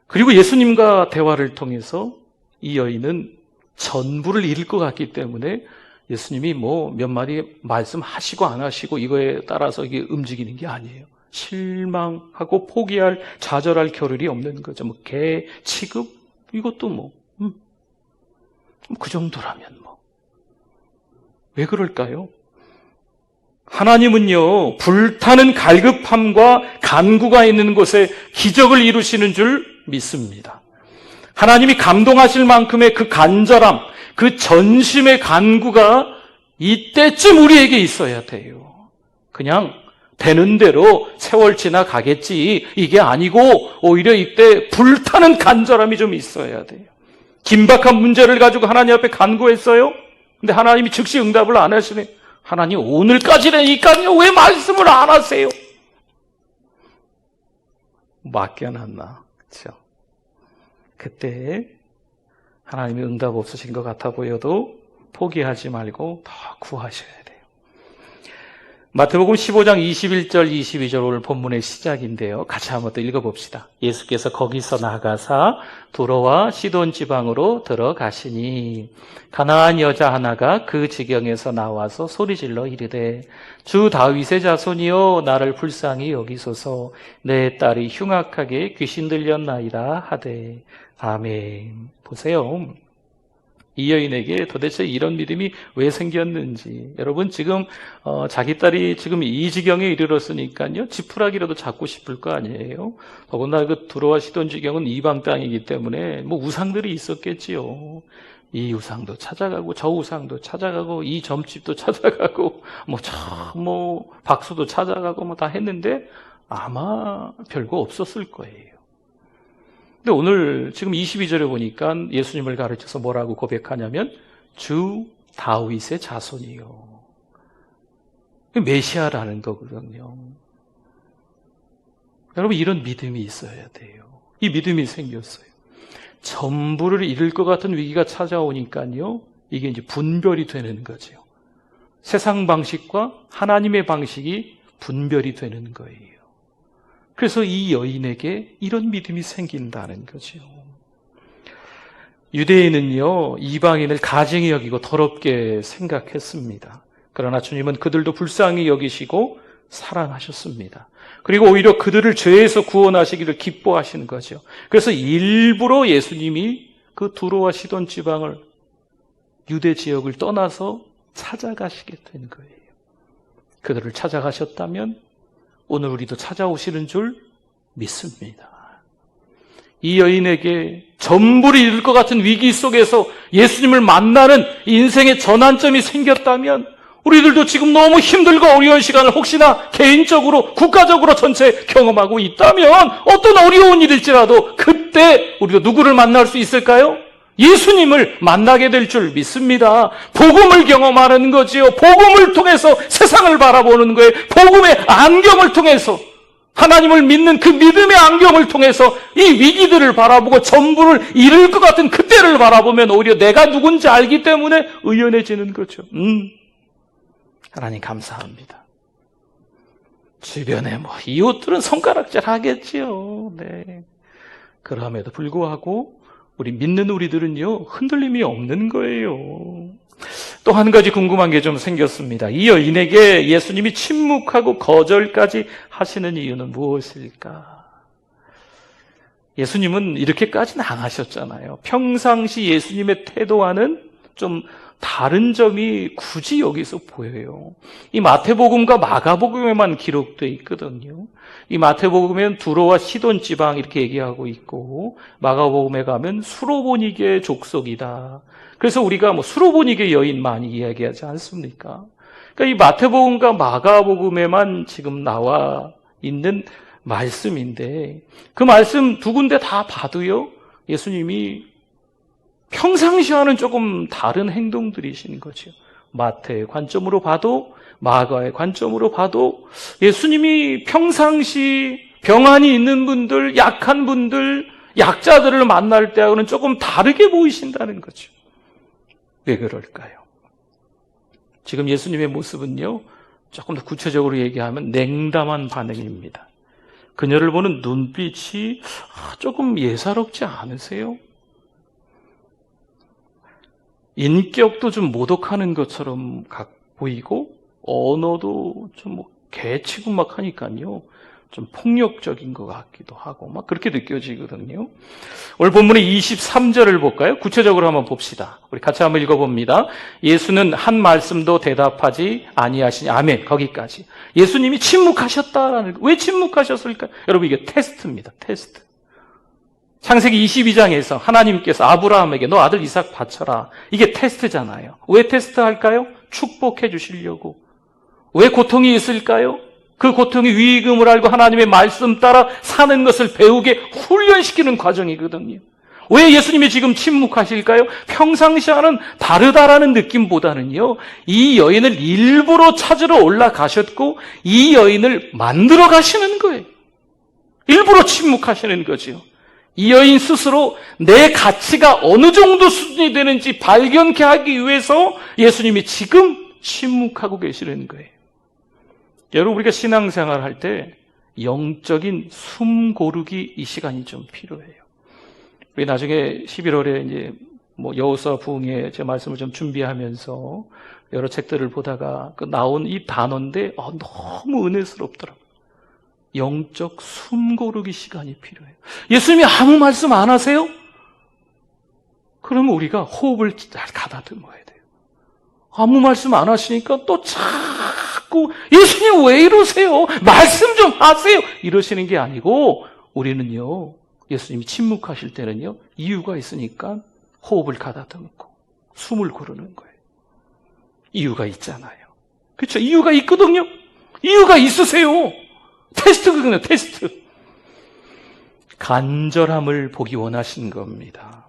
그리고 예수님과 대화를 통해서 이 여인은 전부를 잃을 것 같기 때문에 예수님이 뭐 몇 마디 말씀하시고 안 하시고 이거에 따라서 이게 움직이는 게 아니에요. 실망하고 포기할, 좌절할 겨를이 없는 거죠. 뭐 개 취급 이것도 그 정도라면 왜 그럴까요? 하나님은요, 불타는 갈급함과 간구가 있는 곳에 기적을 이루시는 줄 믿습니다. 하나님이 감동하실 만큼의 그 간절함, 그 전심의 간구가 이때쯤 우리에게 있어야 돼요. 그냥 되는 대로 세월 지나가겠지 이게 아니고 오히려 이때 불타는 간절함이 좀 있어야 돼요. 긴박한 문제를 가지고 하나님 앞에 간구했어요. 근데 하나님이 즉시 응답을 안 하시네. 하나님 오늘까지라니까요 왜 말씀을 안 하세요? 맡겨놨나? 그렇죠? 그때 하나님이 응답 없으신 것 같아 보여도 포기하지 말고 더 구하셔야 돼요. 마태복음 15장 21절 22절 오늘 본문의 시작인데요. 같이 한번 또 읽어봅시다. 예수께서 거기서 나가사 두로와 시돈 지방으로 들어가시니 가나안 여자 하나가 그 지경에서 나와서 소리질러 이르되 주 다윗의 자손이여 나를 불쌍히 여기소서 내 딸이 흉악하게 귀신 들렸나이다 하되 아멘. 보세요. 이 여인에게 도대체 이런 믿음이 왜 생겼는지. 여러분 지금 자기 딸이 지금 이 지경에 이르렀으니까요. 지푸라기라도 잡고 싶을 거 아니에요. 더군다나 그 두로와 시돈 지경은 이방 땅이기 때문에 뭐 우상들이 있었겠지요. 이 우상도 찾아가고 저 우상도 찾아가고 이 점집도 찾아가고 박수도 찾아가고 뭐 다 했는데 아마 별거 없었을 거예요. 근데 오늘 지금 22절에 보니까 예수님을 가르쳐서 뭐라고 고백하냐면 주 다윗의 자손이요. 메시아라는 거거든요. 여러분 이런 믿음이 있어야 돼요. 이 믿음이 생겼어요. 전부를 잃을 것 같은 위기가 찾아오니까요. 이게 이제 분별이 되는 거죠. 세상 방식과 하나님의 방식이 분별이 되는 거예요. 그래서 이 여인에게 이런 믿음이 생긴다는 거죠. 유대인은요, 이방인을 가증히 여기고 더럽게 생각했습니다. 그러나 주님은 그들도 불쌍히 여기시고 사랑하셨습니다. 그리고 오히려 그들을 죄에서 구원하시기를 기뻐하시는 거죠. 그래서 일부러 예수님이 그 두로와 시돈 지방을 유대 지역을 떠나서 찾아가시게 된 거예요. 그들을 찾아가셨다면 오늘 우리도 찾아오시는 줄 믿습니다. 이 여인에게 전부를 잃을 것 같은 위기 속에서 예수님을 만나는 인생의 전환점이 생겼다면 우리들도 지금 너무 힘들고 어려운 시간을 혹시나 개인적으로, 국가적으로 전체 경험하고 있다면 어떤 어려운 일일지라도 그때 우리도 누구를 만날 수 있을까요? 예수님을 만나게 될 줄 믿습니다. 복음을 경험하는 거지요. 복음을 통해서 세상을 바라보는 거예요. 복음의 안경을 통해서 하나님을 믿는 그 믿음의 안경을 통해서 이 위기들을 바라보고 전부를 잃을 것 같은 그때를 바라보면 오히려 내가 누군지 알기 때문에 의연해지는 거죠. 하나님 감사합니다. 주변에 이웃들은 손가락질 하겠지요. 네. 그럼에도 불구하고 우리 믿는 우리들은요, 흔들림이 없는 거예요. 또 한 가지 궁금한 게 좀 생겼습니다. 이 여인에게 예수님이 침묵하고 거절까지 하시는 이유는 무엇일까? 예수님은 이렇게까지는 안 하셨잖아요. 평상시 예수님의 태도와는 좀 다른 점이 굳이 여기서 보여요. 이 마태복음과 마가복음에만 기록되어 있거든요. 이 마태복음에는 두로와 시돈 지방 이렇게 얘기하고 있고 마가복음에 가면 수로보니게 족속이다. 그래서 우리가 수로보니게 여인 많이 이야기하지 않습니까? 그러니까 이 마태복음과 마가복음에만 지금 나와 있는 말씀인데 그 말씀 두 군데 다 봐도요. 예수님이 평상시와는 조금 다른 행동들이신 거죠. 마태의 관점으로 봐도 마가의 관점으로 봐도 예수님이 평상시 병환이 있는 분들, 약한 분들, 약자들을 만날 때하고는 조금 다르게 보이신다는 거죠. 왜 그럴까요? 지금 예수님의 모습은요, 조금 더 구체적으로 얘기하면 냉담한 반응입니다. 그녀를 보는 눈빛이 조금 예사롭지 않으세요? 인격도 좀 모독하는 것처럼 보이고 언어도 좀 개치고 막 하니까요, 좀 폭력적인 것 같기도 하고 막 그렇게 느껴지거든요. 오늘 본문의 23절을 볼까요? 구체적으로 한번 봅시다. 우리 같이 한번 읽어봅니다. 예수는 한 말씀도 대답하지 아니하시니. 아멘. 거기까지. 예수님이 침묵하셨다라는, 왜 침묵하셨을까요? 여러분, 이게 테스트입니다. 테스트. 창세기 22장에서 하나님께서 아브라함에게 너 아들 이삭 바쳐라. 이게 테스트잖아요. 왜 테스트할까요? 축복해 주시려고. 왜 고통이 있을까요? 그 고통이 위임을 알고 하나님의 말씀 따라 사는 것을 배우게 훈련시키는 과정이거든요. 왜 예수님이 지금 침묵하실까요? 평상시와는 다르다라는 느낌보다는요, 이 여인을 일부러 찾으러 올라가셨고 이 여인을 만들어 가시는 거예요. 일부러 침묵하시는 거죠. 이 여인 스스로 내 가치가 어느 정도 수준이 되는지 발견케 하기 위해서 예수님이 지금 침묵하고 계시는 거예요. 여러분, 우리가 신앙생활 할 때 영적인 숨 고르기 이 시간이 좀 필요해요. 우리 나중에 11월에 이제 여호수아 부흥회 제 말씀을 좀 준비하면서 여러 책들을 보다가 나온 이 단어인데 너무 은혜스럽더라고요. 영적 숨 고르기 시간이 필요해요. 예수님이 아무 말씀 안 하세요? 그러면 우리가 호흡을 잘 가다듬어야 돼요. 아무 말씀 안 하시니까 또 자꾸 예수님 왜 이러세요? 말씀 좀 하세요. 이러시는 게 아니고 우리는요, 예수님이 침묵하실 때는요, 이유가 있으니까 호흡을 가다듬고 숨을 고르는 거예요. 이유가 있잖아요. 그렇죠? 이유가 있거든요. 이유가 있으세요. 테스트거든요. 테스트. 간절함을 보기 원하신 겁니다.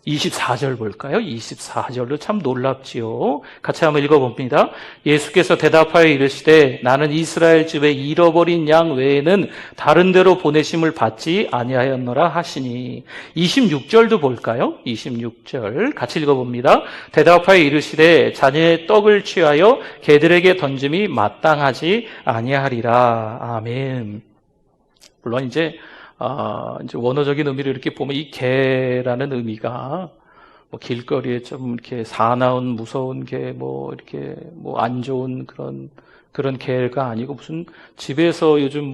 24절 볼까요? 24절도 참 놀랍지요. 같이 한번 읽어봅니다. 예수께서 대답하여 이르시되 나는 이스라엘 집에 잃어버린 양 외에는 다른 데로 보내심을 받지 아니하였노라 하시니. 26절도 볼까요? 26절 같이 읽어봅니다. 대답하여 이르시되 자녀의 떡을 취하여 개들에게 던짐이 마땅하지 아니하리라. 아멘. 물론 이제 원어적인 의미를 이렇게 보면 이 개라는 의미가 길거리에 좀 이렇게 사나운 무서운 개, 이렇게 안 좋은 그런 개가 아니고 무슨 집에서 요즘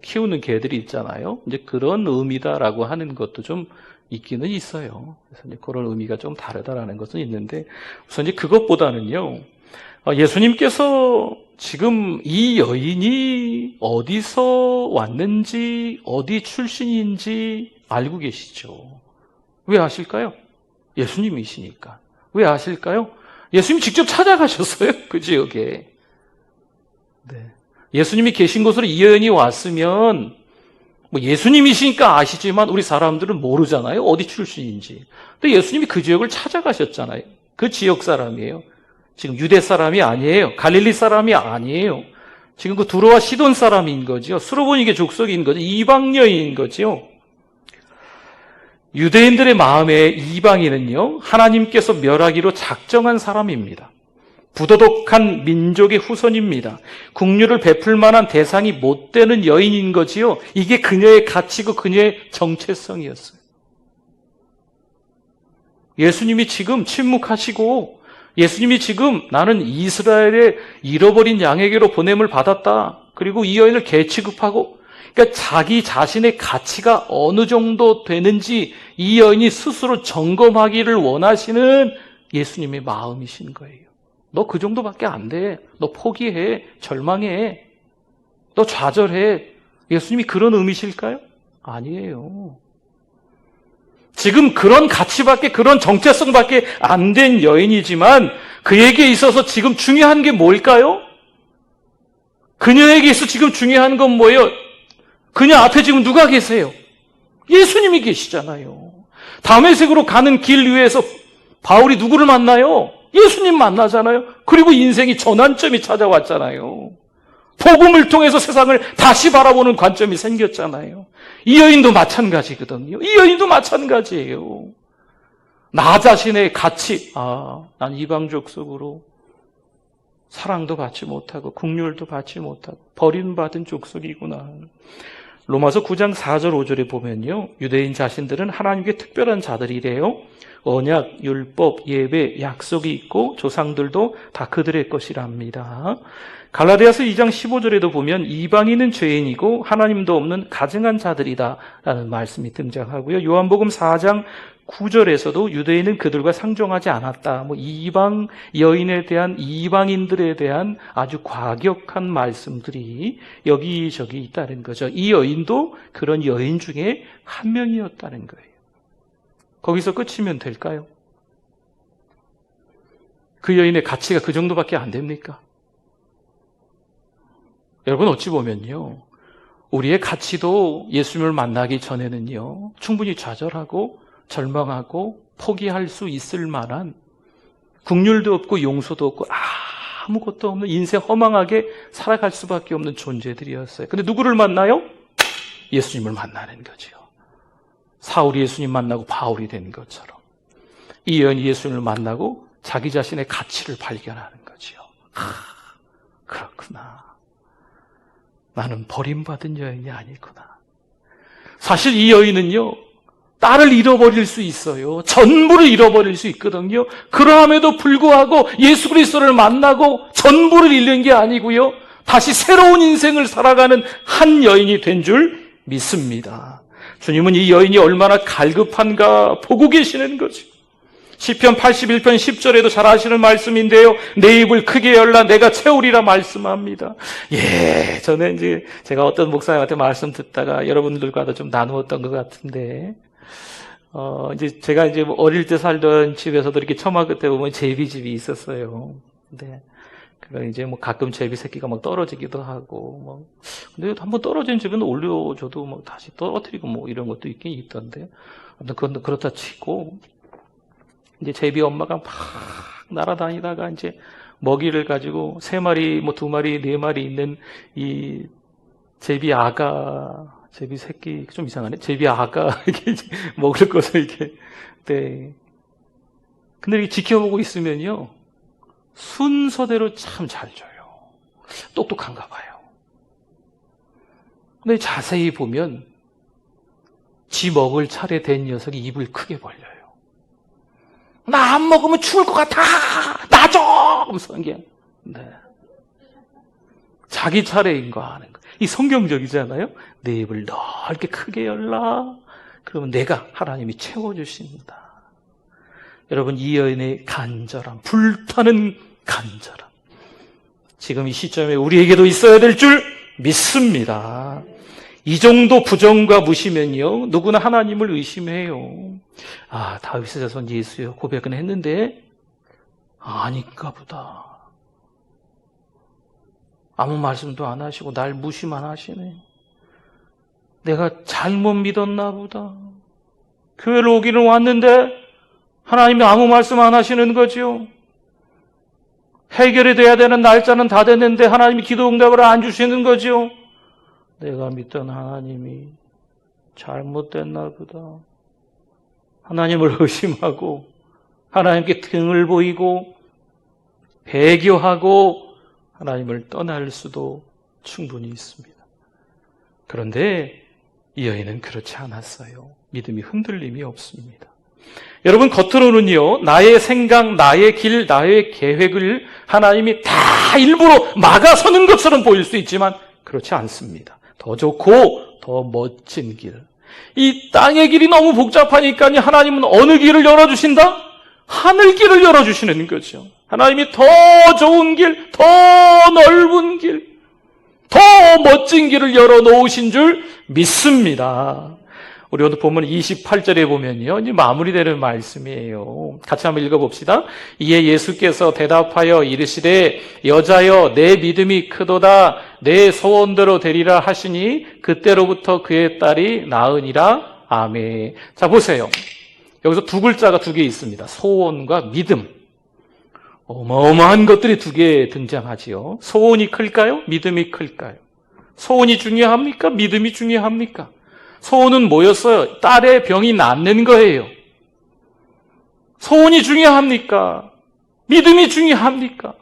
키우는 개들이 있잖아요. 이제 그런 의미다라고 하는 것도 좀 있기는 있어요. 그래서 이제 그런 의미가 좀 다르다라는 것은 있는데, 우선 이제 그것보다는요, 예수님께서 지금 이 여인이 어디서 왔는지, 어디 출신인지 알고 계시죠. 왜 아실까요? 예수님이시니까. 왜 아실까요? 예수님이 직접 찾아가셨어요. 그 지역에. 네. 예수님이 계신 곳으로 이 여인이 왔으면 예수님이시니까 아시지만 우리 사람들은 모르잖아요. 어디 출신인지. 근데 예수님이 그 지역을 찾아가셨잖아요. 그 지역 사람이에요. 지금 유대 사람이 아니에요. 갈릴리 사람이 아니에요. 지금 그 두로와 시돈 사람인 거죠. 수로보니게 족속인 거죠. 이방 여인인 거죠. 유대인들의 마음에 이방인은요, 하나님께서 멸하기로 작정한 사람입니다. 부도덕한 민족의 후손입니다. 국류를 베풀 만한 대상이 못 되는 여인인 거지요. 이게 그녀의 가치고 그녀의 정체성이었어요. 예수님이 지금 침묵하시고, 예수님이 지금 나는 이스라엘의 잃어버린 양에게로 보냄을 받았다. 그리고 이 여인을 개 취급하고, 그러니까 자기 자신의 가치가 어느 정도 되는지 이 여인이 스스로 점검하기를 원하시는 예수님의 마음이신 거예요. 너 그 정도밖에 안 돼. 너 포기해. 절망해. 너 좌절해. 예수님이 그런 의미실까요? 아니에요. 지금 그런 가치밖에, 그런 정체성밖에 안 된 여인이지만 그에게 있어서 지금 중요한 게 뭘까요? 그녀에게 있어서 지금 중요한 건 뭐예요? 그녀 앞에 지금 누가 계세요? 예수님이 계시잖아요. 다메섹으로 가는 길 위에서 바울이 누구를 만나요? 예수님 만나잖아요. 그리고 인생이 전환점이 찾아왔잖아요. 복음을 통해서 세상을 다시 바라보는 관점이 생겼잖아요. 이 여인도 마찬가지거든요. 이 여인도 마찬가지예요. 나 자신의 가치, 난 이방족 속으로 사랑도 받지 못하고 국률도 받지 못하고 버림받은 족속이구나. 로마서 9장 4절 5절에 보면요, 유대인 자신들은 하나님께 특별한 자들이래요. 언약, 율법, 예배, 약속이 있고 조상들도 다 그들의 것이랍니다. 갈라디아서 2장 15절에도 보면 이방인은 죄인이고 하나님도 없는 가증한 자들이다라는 말씀이 등장하고요. 요한복음 4장 9절에서도 유대인은 그들과 상종하지 않았다. 이방 여인에 대한, 이방인들에 대한 아주 과격한 말씀들이 여기저기 있다는 거죠. 이 여인도 그런 여인 중에 한 명이었다는 거예요. 거기서 끝이면 될까요? 그 여인의 가치가 그 정도밖에 안 됩니까? 여러분, 어찌 보면요, 우리의 가치도 예수님을 만나기 전에는요, 충분히 좌절하고 절망하고 포기할 수 있을 만한, 국률도 없고 용서도 없고 아무것도 없는 인생 허망하게 살아갈 수밖에 없는 존재들이었어요. 근데 누구를 만나요? 예수님을 만나는 거죠. 사울이 예수님 만나고 바울이 된 것처럼 이 여인이 예수님을 만나고 자기 자신의 가치를 발견하는 거죠. 그렇구나. 나는 버림받은 여인이 아니구나. 사실 이 여인은요, 딸을 잃어버릴 수 있어요. 전부를 잃어버릴 수 있거든요. 그러함에도 불구하고 예수 그리스도를 만나고 전부를 잃는 게 아니고요, 다시 새로운 인생을 살아가는 한 여인이 된 줄 믿습니다. 주님은 이 여인이 얼마나 갈급한가 보고 계시는 거죠. 시편 81편 10절에도 잘 아시는 말씀인데요, 내 입을 크게 열라 내가 채우리라 말씀합니다. 저는 이제 제가 어떤 목사님한테 말씀 듣다가 여러분들과도 좀 나누었던 것 같은데, 이제 제가 이제 어릴 때 살던 집에서도 이렇게 처마 끝에 보면 제비집이 있었어요. 근데 그거 이제 가끔 제비 새끼가 떨어지기도 하고, 근데 한번 떨어진 집은 올려줘도 다시 떨어뜨리고 이런 것도 있긴 있던데, 아무튼 그건 그렇다 치고, 이제 제비 엄마가 막 날아다니다가 이제 먹이를 가지고 3마리, 2마리, 4마리 있는 이 제비 아가, 제비 새끼 좀 이상하네. 제비 아가 이렇게 먹을 것을 이렇게, 네. 근데 이렇게 지켜보고 있으면요, 순서대로 참 잘 줘요. 똑똑한가 봐요. 근데 자세히 보면 지 먹을 차례 된 녀석이 입을 크게 벌려요. 나 안 먹으면 죽을 것 같아! 나 줘! 하면서 게, 네. 자기 차례인 거 아는 거. 이 성경적이잖아요? 내 입을 넓게 크게 열라. 그러면 내가 하나님이 채워주신다. 여러분, 이 여인의 간절함, 불타는 간절함, 지금 이 시점에 우리에게도 있어야 될 줄 믿습니다. 이 정도 부정과 무시면요, 누구나 하나님을 의심해요. 다윗의 자손 예수여 고백은 했는데 아닌가 보다. 아무 말씀도 안 하시고 날 무시만 하시네. 내가 잘못 믿었나 보다. 교회를 오기는 왔는데 하나님이 아무 말씀 안 하시는 거죠. 해결이 돼야 되는 날짜는 다 됐는데 하나님이 기도 응답을 안 주시는 거죠. 내가 믿던 하나님이 잘못됐나 보다. 하나님을 의심하고 하나님께 등을 보이고 배교하고 하나님을 떠날 수도 충분히 있습니다. 그런데 이 여인은 그렇지 않았어요. 믿음이 흔들림이 없습니다. 여러분, 겉으로는요, 나의 생각, 나의 길, 나의 계획을 하나님이 다 일부러 막아서는 것처럼 보일 수 있지만 그렇지 않습니다. 더 좋고 더 멋진 길, 이 땅의 길이 너무 복잡하니까 하나님은 어느 길을 열어주신다? 하늘 길을 열어주시는 거죠. 하나님이 더 좋은 길, 더 넓은 길, 더 멋진 길을 열어놓으신 줄 믿습니다. 우리 오늘 본문 28절에 보면요, 이제 마무리되는 말씀이에요. 같이 한번 읽어봅시다. 이에 예수께서 대답하여 이르시되 여자여 내 믿음이 크도다 내 소원대로 되리라 하시니 그때로부터 그의 딸이 나으니라. 아멘. 자, 보세요. 여기서 두 글자가 2개 있습니다. 소원과 믿음. 어마어마한 것들이 2개 등장하지요. 소원이 클까요? 믿음이 클까요? 소원이 중요합니까? 믿음이 중요합니까? 소원은 뭐였어요? 딸의 병이 낫는 거예요. 소원이 중요합니까? 믿음이 중요합니까?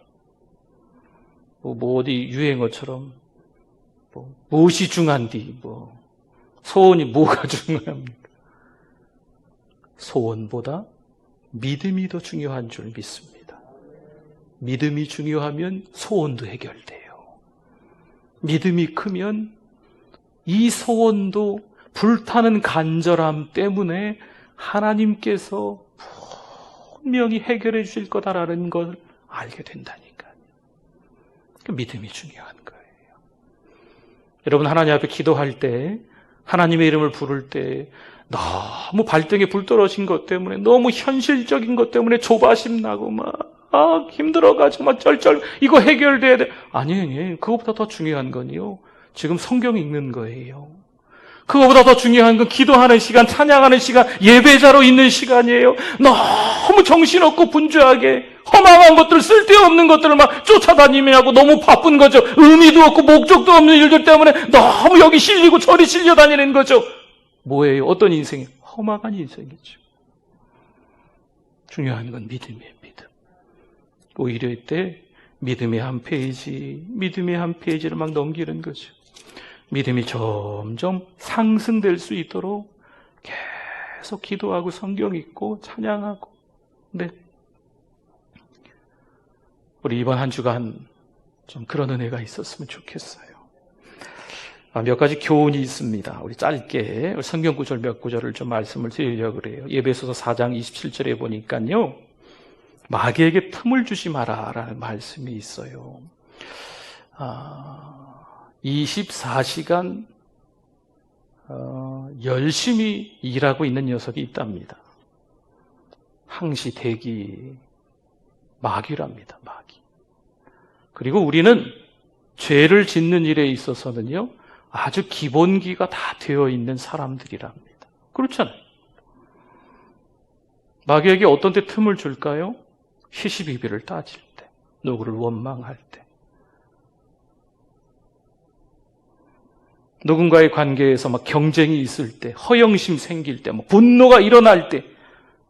뭐 어디 유행어처럼 무엇이 중요한디 소원이 뭐가 중요합니까? 소원보다 믿음이 더 중요한 줄 믿습니다. 믿음이 중요하면 소원도 해결돼요. 믿음이 크면 이 소원도 불타는 간절함 때문에 하나님께서 분명히 해결해 주실 거다라는 걸 알게 된다니까요. 그 믿음이 중요한 거예요. 여러분, 하나님 앞에 기도할 때, 하나님의 이름을 부를 때 너무 발등에 불 떨어진 것 때문에, 너무 현실적인 것 때문에 조바심 나고 힘들어가지고 쩔쩔 이거 해결돼야 돼. 아니에요. 그것보다 더 중요한 건요, 지금 성경 읽는 거예요. 그거보다 더 중요한 건 기도하는 시간, 찬양하는 시간, 예배자로 있는 시간이에요. 너무 정신없고 분주하게 허망한 것들, 쓸데없는 것들을 막 쫓아다니면하고 너무 바쁜 거죠. 의미도 없고 목적도 없는 일들 때문에 너무 여기 실리고 저리 실려 다니는 거죠. 뭐예요? 어떤 인생이? 허망한 인생이죠. 중요한 건 믿음이에요. 믿음. 오히려 이때 믿음의 한 페이지를 막 넘기는 거죠. 믿음이 점점 상승될 수 있도록 계속 기도하고 성경 읽고 찬양하고. 네. 우리 이번 한 주간 좀 그런 은혜가 있었으면 좋겠어요. 몇 가지 교훈이 있습니다. 우리 짧게 성경 구절 몇 구절을 좀 말씀을 드리려고 그래요. 에베소서 4장 27절에 보니까요, 마귀에게 틈을 주지 마라라는 말씀이 있어요. 24시간 열심히 일하고 있는 녀석이 있답니다. 항시 대기 마귀랍니다. 마귀. 그리고 우리는 죄를 짓는 일에 있어서는요, 아주 기본기가 다 되어 있는 사람들이랍니다. 그렇잖아요. 마귀에게 어떤 때 틈을 줄까요? 시시비비를 따질 때, 누구를 원망할 때, 누군가의 관계에서 막 경쟁이 있을 때, 허영심 생길 때, 분노가 일어날 때,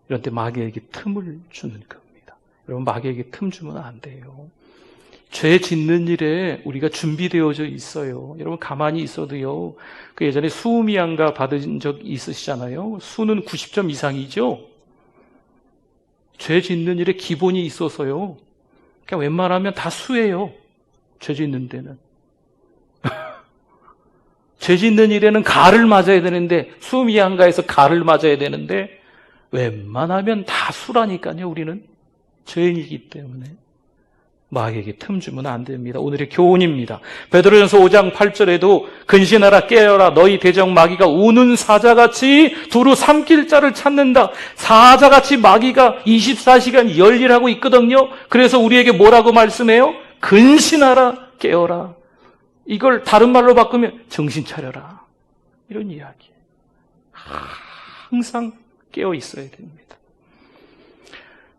이런 때 마귀에게 틈을 주는 겁니다. 여러분, 마귀에게 틈 주면 안 돼요. 죄 짓는 일에 우리가 준비되어져 있어요. 여러분, 가만히 있어도요, 그 예전에 수미양가 받은 적 있으시잖아요. 수는 90점 이상이죠. 죄 짓는 일에 기본이 있어서요, 그냥 웬만하면 다 수예요. 죄 짓는 데는. 죄 짓는 일에는 가를 맞아야 되는데, 수미양가에서 가를 맞아야 되는데, 웬만하면 다 수라니까요. 우리는 죄인이기 때문에 마귀에게 틈 주면 안 됩니다. 오늘의 교훈입니다. 베드로전서 5장 8절에도 근신하라 깨어라 너희 대적 마귀가 우는 사자같이 두루 삼킬 자를 찾는다. 사자같이 마귀가 24시간 열일하고 있거든요. 그래서 우리에게 뭐라고 말씀해요? 근신하라 깨어라. 이걸 다른 말로 바꾸면 정신 차려라. 이런 이야기예요. 항상 깨어 있어야 됩니다.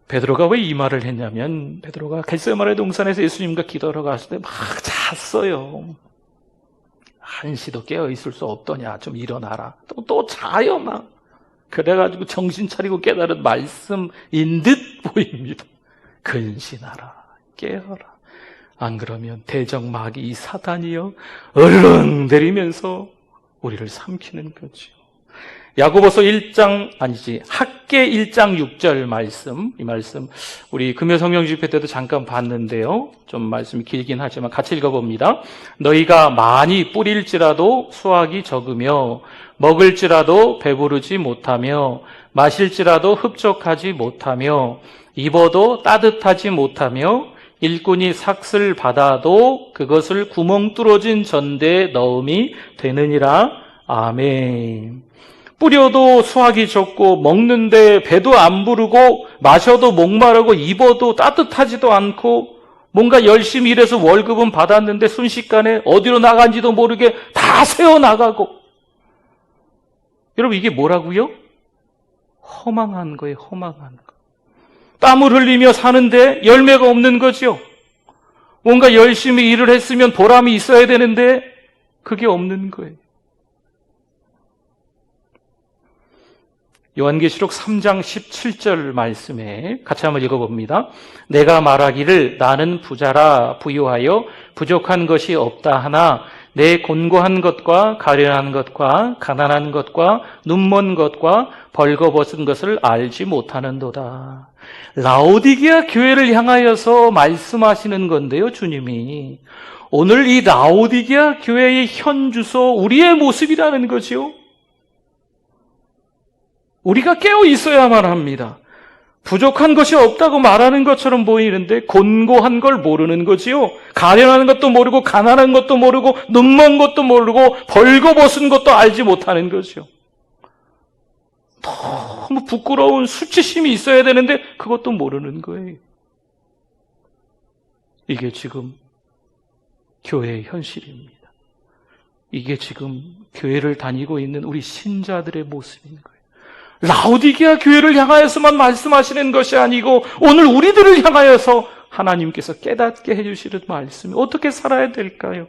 베드로가 왜 이 말을 했냐면, 베드로가 겟세마네 동산에서 예수님과 기도하러 갔을 때 막 잤어요. 한시도 깨어 있을 수 없더냐, 좀 일어나라. 또 자요 막. 그래가지고 정신 차리고 깨달은 말씀인 듯 보입니다. 근신하라, 깨어라. 안 그러면 대적 마귀 이 사단이요 얼렁대리면서 우리를 삼키는 거죠. 야고보서 1장 학개 1장 6절 말씀, 이 말씀 우리 금요 성령 집회 때도 잠깐 봤는데요. 좀 말씀이 길긴 하지만 같이 읽어봅니다. 너희가 많이 뿌릴지라도 수확이 적으며 먹을지라도 배부르지 못하며 마실지라도 흡족하지 못하며 입어도 따뜻하지 못하며 일꾼이 삭슬 받아도 그것을 구멍 뚫어진 전대에 넣음이 되느니라. 아멘. 뿌려도 수확이 적고 먹는데 배도 안 부르고 마셔도 목마르고 입어도 따뜻하지도 않고 뭔가 열심히 일해서 월급은 받았는데 순식간에 어디로 나간지도 모르게 다 새어나가고. 여러분, 이게 뭐라고요? 허망한 거예요. 허망한 거. 땀을 흘리며 사는데 열매가 없는 거죠. 뭔가 열심히 일을 했으면 보람이 있어야 되는데 그게 없는 거예요. 요한계시록 3장 17절 말씀에 같이 한번 읽어봅니다. 내가 말하기를 나는 부자라 부유하여 부족한 것이 없다 하나 내 곤고한 것과 가련한 것과 가난한 것과 눈먼 것과 벌거벗은 것을 알지 못하는도다. 라오디게아 교회를 향하여서 말씀하시는 건데요, 주님이. 오늘 이 라오디게아 교회의 현 주소, 우리의 모습이라는 거지요. 우리가 깨어 있어야만 합니다. 부족한 것이 없다고 말하는 것처럼 보이는데 곤고한 걸 모르는 거지요. 가련한 것도 모르고 가난한 것도 모르고 눈먼 것도 모르고 벌거벗은 것도 알지 못하는 거죠. 너무 부끄러운 수치심이 있어야 되는데 그것도 모르는 거예요. 이게 지금 교회의 현실입니다. 이게 지금 교회를 다니고 있는 우리 신자들의 모습인 거예요. 라오디게아 교회를 향하여서만 말씀하시는 것이 아니고 오늘 우리들을 향하여서 하나님께서 깨닫게 해주시는 말씀이 어떻게 살아야 될까요?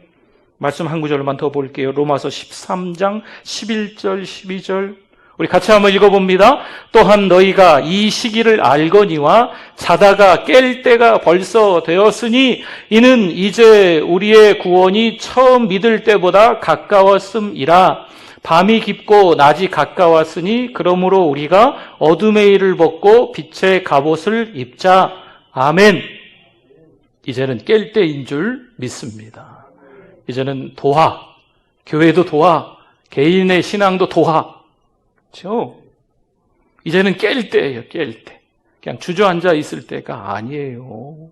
말씀 한 구절만 더 볼게요. 로마서 13장 11절 12절 우리 같이 한번 읽어봅니다. 또한 너희가 이 시기를 알거니와 자다가 깰 때가 벌써 되었으니 이는 이제 우리의 구원이 처음 믿을 때보다 가까웠음이라. 밤이 깊고 낮이 가까웠으니 그러므로 우리가 어둠의 일을 벗고 빛의 갑옷을 입자. 아멘. 이제는 깰 때인 줄 믿습니다. 이제는 도화, 교회도 도화, 개인의 신앙도 도화. 그렇죠? 이제는 깰 때예요, 깰 때. 그냥 주저앉아 있을 때가 아니에요.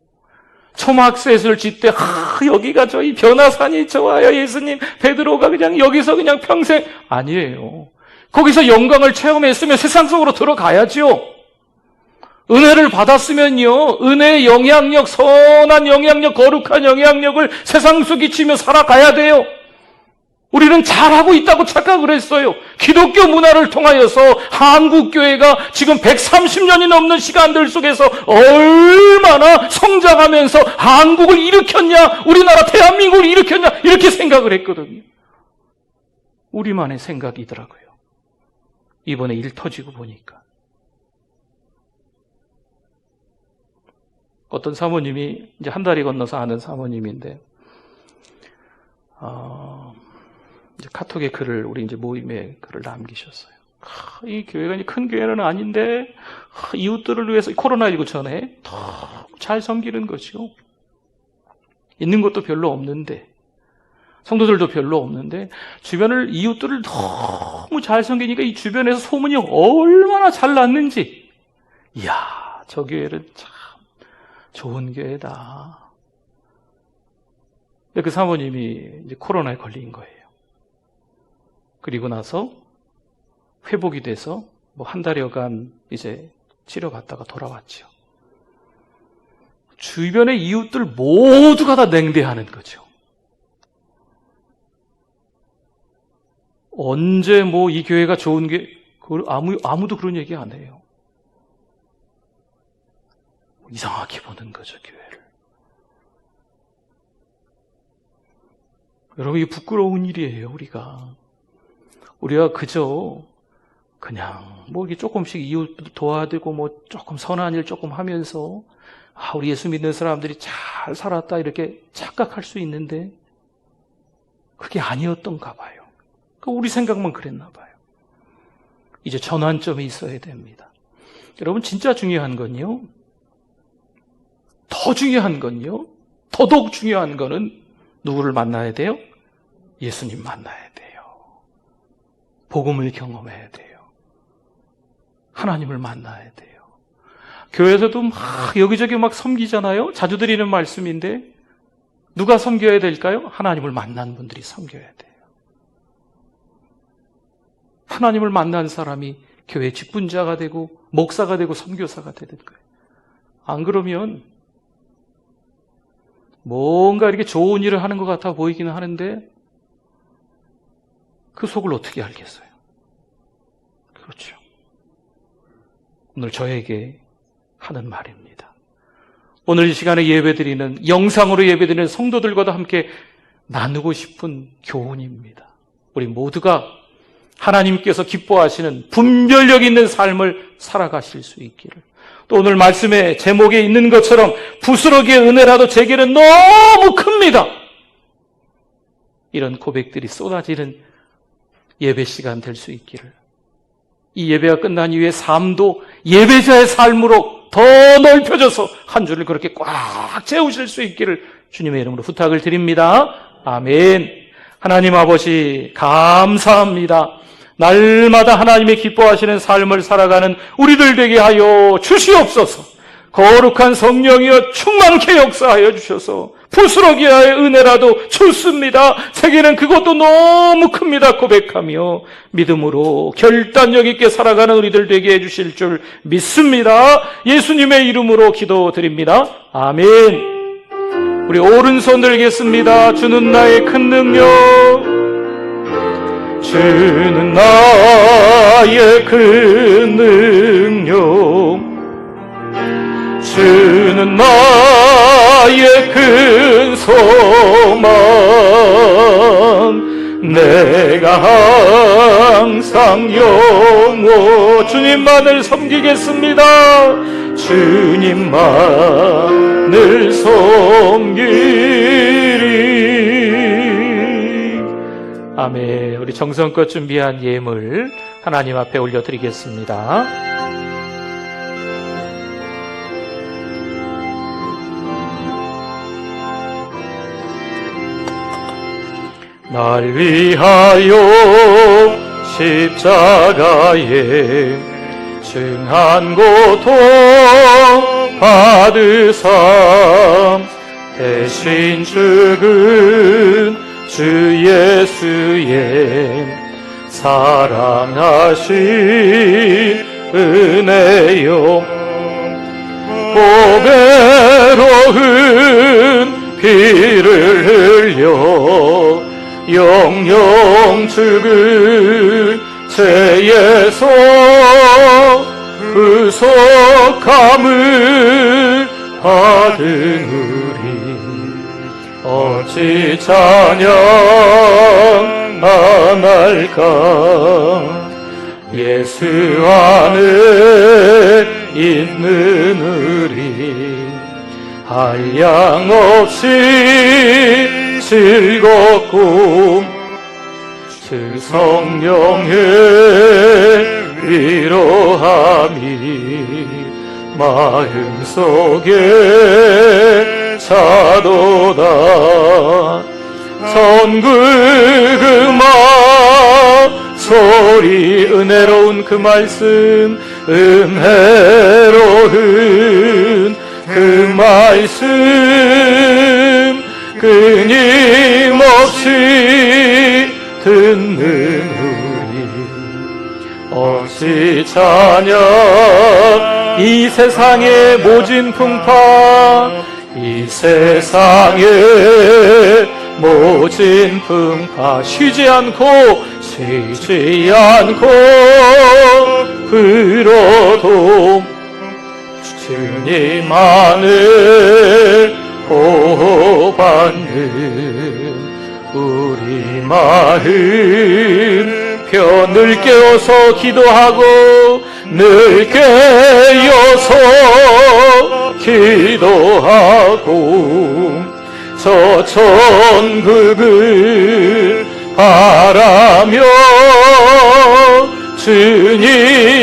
초막셋을 짓때 여기가 저희 변화산이 좋아요 예수님. 베드로가 그냥 여기서 그냥 평생 아니에요. 거기서 영광을 체험했으면 세상 속으로 들어가야죠. 은혜를 받았으면요 은혜의 영향력, 선한 영향력, 거룩한 영향력을 세상 속에 끼치며 살아가야 돼요. 우리는 잘하고 있다고 착각을 했어요. 기독교 문화를 통하여서 한국교회가 지금 130년이 넘는 시간들 속에서 얼마나 성장하면서 한국을 일으켰냐, 우리나라 대한민국을 일으켰냐 이렇게 생각을 했거든요. 우리만의 생각이더라고요. 이번에 일 터지고 보니까 어떤 사모님이 이제 한 달이 건너서 아는 사모님인데 이제 카톡에 글을 우리 이제 모임에 글을 남기셨어요. 이 교회가 이제 큰 교회는 아닌데 이웃들을 위해서 코로나19 전에 너무 잘 섬기는 거죠. 있는 것도 별로 없는데 성도들도 별로 없는데 주변을 이웃들을 너무 잘 섬기니까 이 주변에서 소문이 얼마나 잘 났는지. 이야, 저 교회는 참 좋은 교회다. 근데 그 사모님이 이제 코로나에 걸린 거예요. 그리고 나서 회복이 돼서 뭐 한 달여간 이제 치료받다가 돌아왔죠. 주변의 이웃들 모두가 다 냉대하는 거죠. 언제 뭐 이 교회가 좋은 게 아무도 그런 얘기 안 해요. 이상하게 보는 거죠, 교회를. 여러분, 이게 부끄러운 일이에요, 우리가 그저 그냥 뭐 이게 조금씩 이웃 도와드리고 뭐 조금 선한 일 조금 하면서 우리 예수 믿는 사람들이 잘 살았다 이렇게 착각할 수 있는데 그게 아니었던가 봐요. 우리 생각만 그랬나 봐요. 이제 전환점이 있어야 됩니다. 여러분, 진짜 중요한 건요, 더 중요한 건요, 더더욱 중요한 거는 누구를 만나야 돼요? 예수님 만나야 돼요. 복음을 경험해야 돼요. 하나님을 만나야 돼요. 교회에서도 막 여기저기 막 섬기잖아요. 자주 드리는 말씀인데 누가 섬겨야 될까요? 하나님을 만난 분들이 섬겨야 돼요. 하나님을 만난 사람이 교회 직분자가 되고 목사가 되고 선교사가 되는 거예요. 안 그러면 뭔가 이렇게 좋은 일을 하는 것 같아 보이기는 하는데 그 속을 어떻게 알겠어요? 그렇죠. 오늘 저에게 하는 말입니다. 오늘 이 시간에 예배드리는, 영상으로 예배드리는 성도들과도 함께 나누고 싶은 교훈입니다. 우리 모두가 하나님께서 기뻐하시는 분별력 있는 삶을 살아가실 수 있기를, 또 오늘 말씀의 제목에 있는 것처럼 부스러기의 은혜라도 제게는 너무 큽니다, 이런 고백들이 쏟아지는 예배 시간 될 수 있기를, 이 예배가 끝난 이후에 삶도 예배자의 삶으로 더 넓혀져서 한 주를 그렇게 꽉 채우실 수 있기를 주님의 이름으로 부탁을 드립니다. 아멘. 하나님 아버지 감사합니다. 날마다 하나님이 기뻐하시는 삶을 살아가는 우리들 되게 하여 주시옵소서. 거룩한 성령이여 충만케 역사하여 주셔서 부스러기야의 은혜라도 좋습니다, 제게는 그것도 너무 큽니다 고백하며 믿음으로 결단력 있게 살아가는 우리들 되게 해주실 줄 믿습니다. 예수님의 이름으로 기도드립니다. 아멘. 우리 오른손 들겠습니다. 주는 나의 큰 능력, 주는 나의 큰 능력, 주는 나의 큰 소망, 내가 항상 영원 주님만을 섬기겠습니다. 주님만을 섬기리. 아멘. 우리 정성껏 준비한 예물 하나님 앞에 올려드리겠습니다. 날 위하여 십자가에 증한 고통 받으사 대신 죽은 주 예수의 사랑하신 은혜요, 보배로운 피를 흘려 영영 죽은 죄에서 구속함을 받은 우리 어찌 찬양하날까. 예수 안에 있는 우리 한량없이 즐겁고 주 성령의 위로함이 마음속에 차도다. 선구금아 소리 은혜로운 그 말씀, 은혜로운 그 말씀 끊임없이 듣는 우리 어찌 찬양. 이 세상의 모진 풍파, 이 세상의 모진 풍파 쉬지 않고 불어도 주님만을 보호받는 우리 마음 늘 깨어서 기도하고 늘 깨어서 기도하고 저 천국을 바라며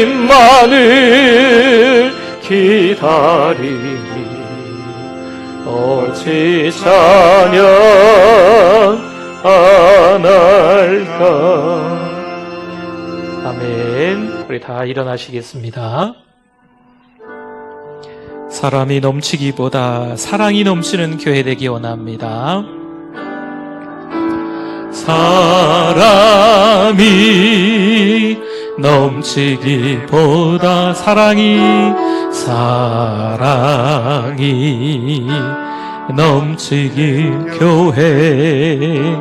주님만을 기다리니 어찌 찬양하날까. 아멘. 우리 다 일어나시겠습니다. 사람이 넘치기보다 사랑이 넘치는 교회 되기 원합니다. 사람이 넘치기보다 사랑이 넘치길 교회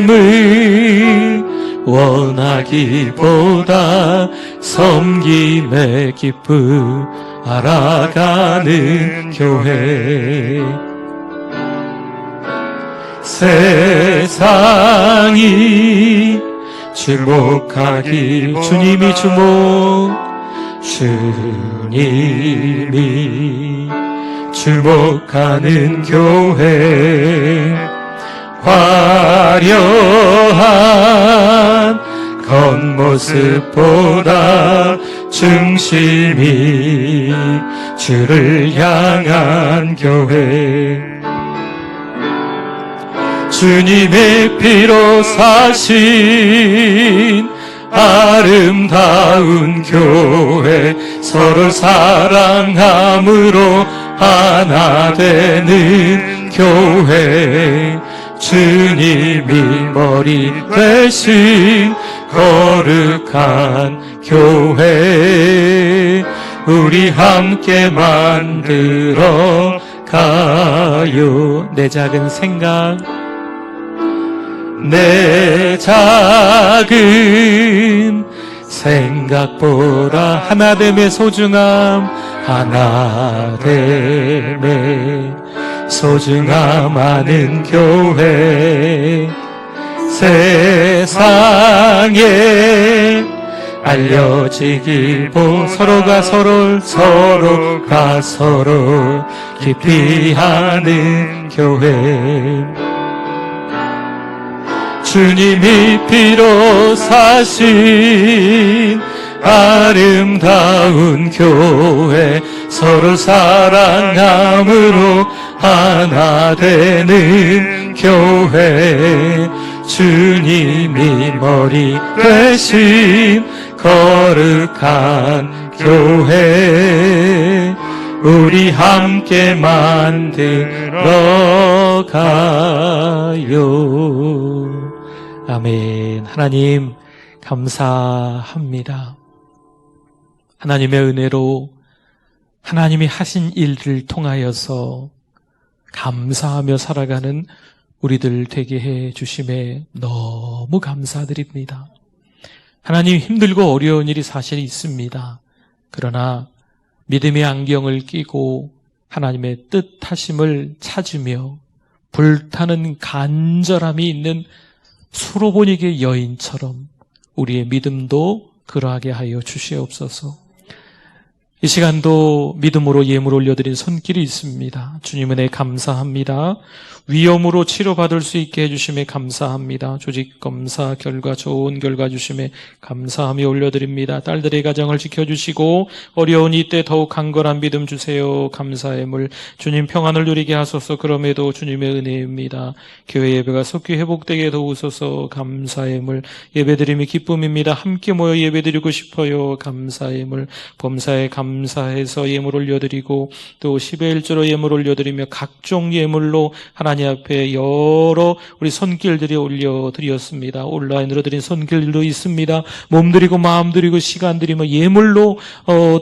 섬김을 원하기보다 섬김의 기쁨 알아가는 교회. 세상이 주목하길 주님이 주님이 주목하는 교회 화려한 겉모습보다 중심이 주를 향한 교회 주님의 피로 사신 아름다운 교회 서로 사랑함으로 하나 되는 교회 주님이 머리 대신 거룩한 교회 우리 함께 만들어 가요. 내 작은 생각 내 작은 생각보다 하나됨의 소중함 하나됨의 소중함 아는 교회 세상에 알려지길 서로가 서로 깊이 하는 교회 주님이 피로 사신 아름다운 교회 서로 사랑함으로 하나 되는 교회 주님이 머리 대신 거룩한 교회 우리 함께 만들어 가요. 아멘. 하나님 감사합니다. 하나님의 은혜로 하나님이 하신 일을 통하여서 감사하며 살아가는 우리들 되게 해 주심에 너무 감사드립니다. 하나님 힘들고 어려운 일이 사실 있습니다. 그러나 믿음의 안경을 끼고 하나님의 뜻하심을 찾으며 불타는 간절함이 있는 수로보니게 여인처럼 우리의 믿음도 그러하게 하여 주시옵소서. 이 시간도 믿음으로 예물 올려드린 손길이 있습니다. 주님 은혜 감사합니다. 위험으로 치료받을 수 있게 해주심에 감사합니다. 조직검사 결과 좋은 결과 주심에 감사하며 올려드립니다. 딸들의 가정을 지켜주시고 어려운 이때 더욱 강건한 믿음 주세요. 감사의 물 주님 평안을 누리게 하소서. 그럼에도 주님의 은혜입니다. 교회 예배가 속히 회복되게 도우소서. 감사의 물 예배드림이 기쁨입니다. 함께 모여 예배드리고 싶어요. 감사의 물 범사에 감사해서 예물 올려드리고 또 10의 1조로 예물 올려드리며 각종 예물로 하나님 앞에 여러 우리 손길들이 올려드렸습니다. 온라인으로 드린 손길도 있습니다. 몸드리고 마음드리고 시간드리며 예물로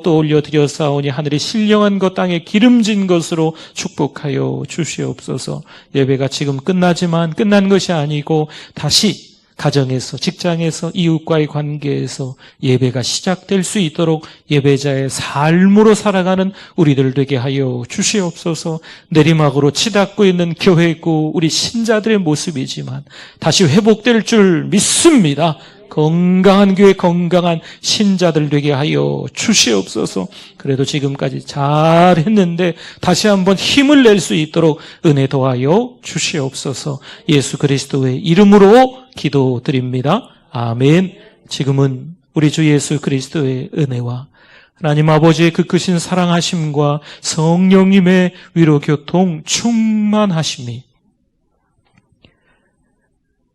또 올려드렸사오니 하늘의 신령한 것 땅에 기름진 것으로 축복하여 주시옵소서. 예배가 지금 끝나지만 끝난 것이 아니고 다시 가정에서 직장에서 이웃과의 관계에서 예배가 시작될 수 있도록 예배자의 삶으로 살아가는 우리들 되게 하여 주시옵소서. 내리막으로 치닫고 있는 교회고 우리 신자들의 모습이지만 다시 회복될 줄 믿습니다. 건강한 교회 건강한 신자들 되게 하여 주시옵소서. 그래도 지금까지 잘했는데 다시 한번 힘을 낼 수 있도록 은혜 도하여 주시옵소서. 예수 그리스도의 이름으로 기도드립니다. 아멘. 지금은 우리 주 예수 그리스도의 은혜와 하나님 아버지의 그 크신 사랑하심과 성령님의 위로 교통 충만하심이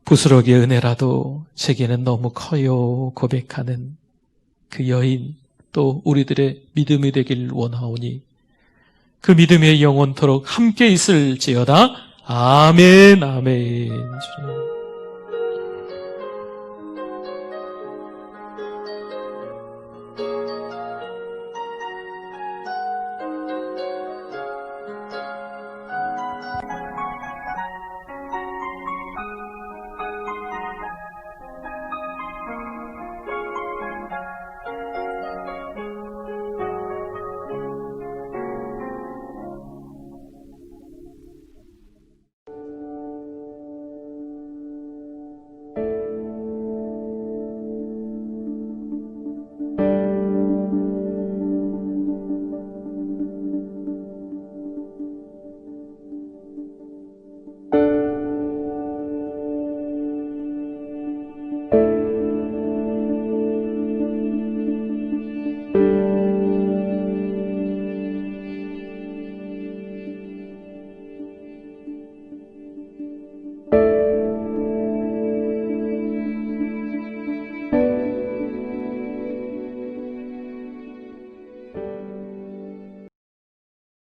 부스러기의 은혜라도 제게는 너무 커요 고백하는 그 여인 또 우리들의 믿음이 되길 원하오니 그 믿음의 영원토록 함께 있을지어다. 아멘. 아멘. 주님.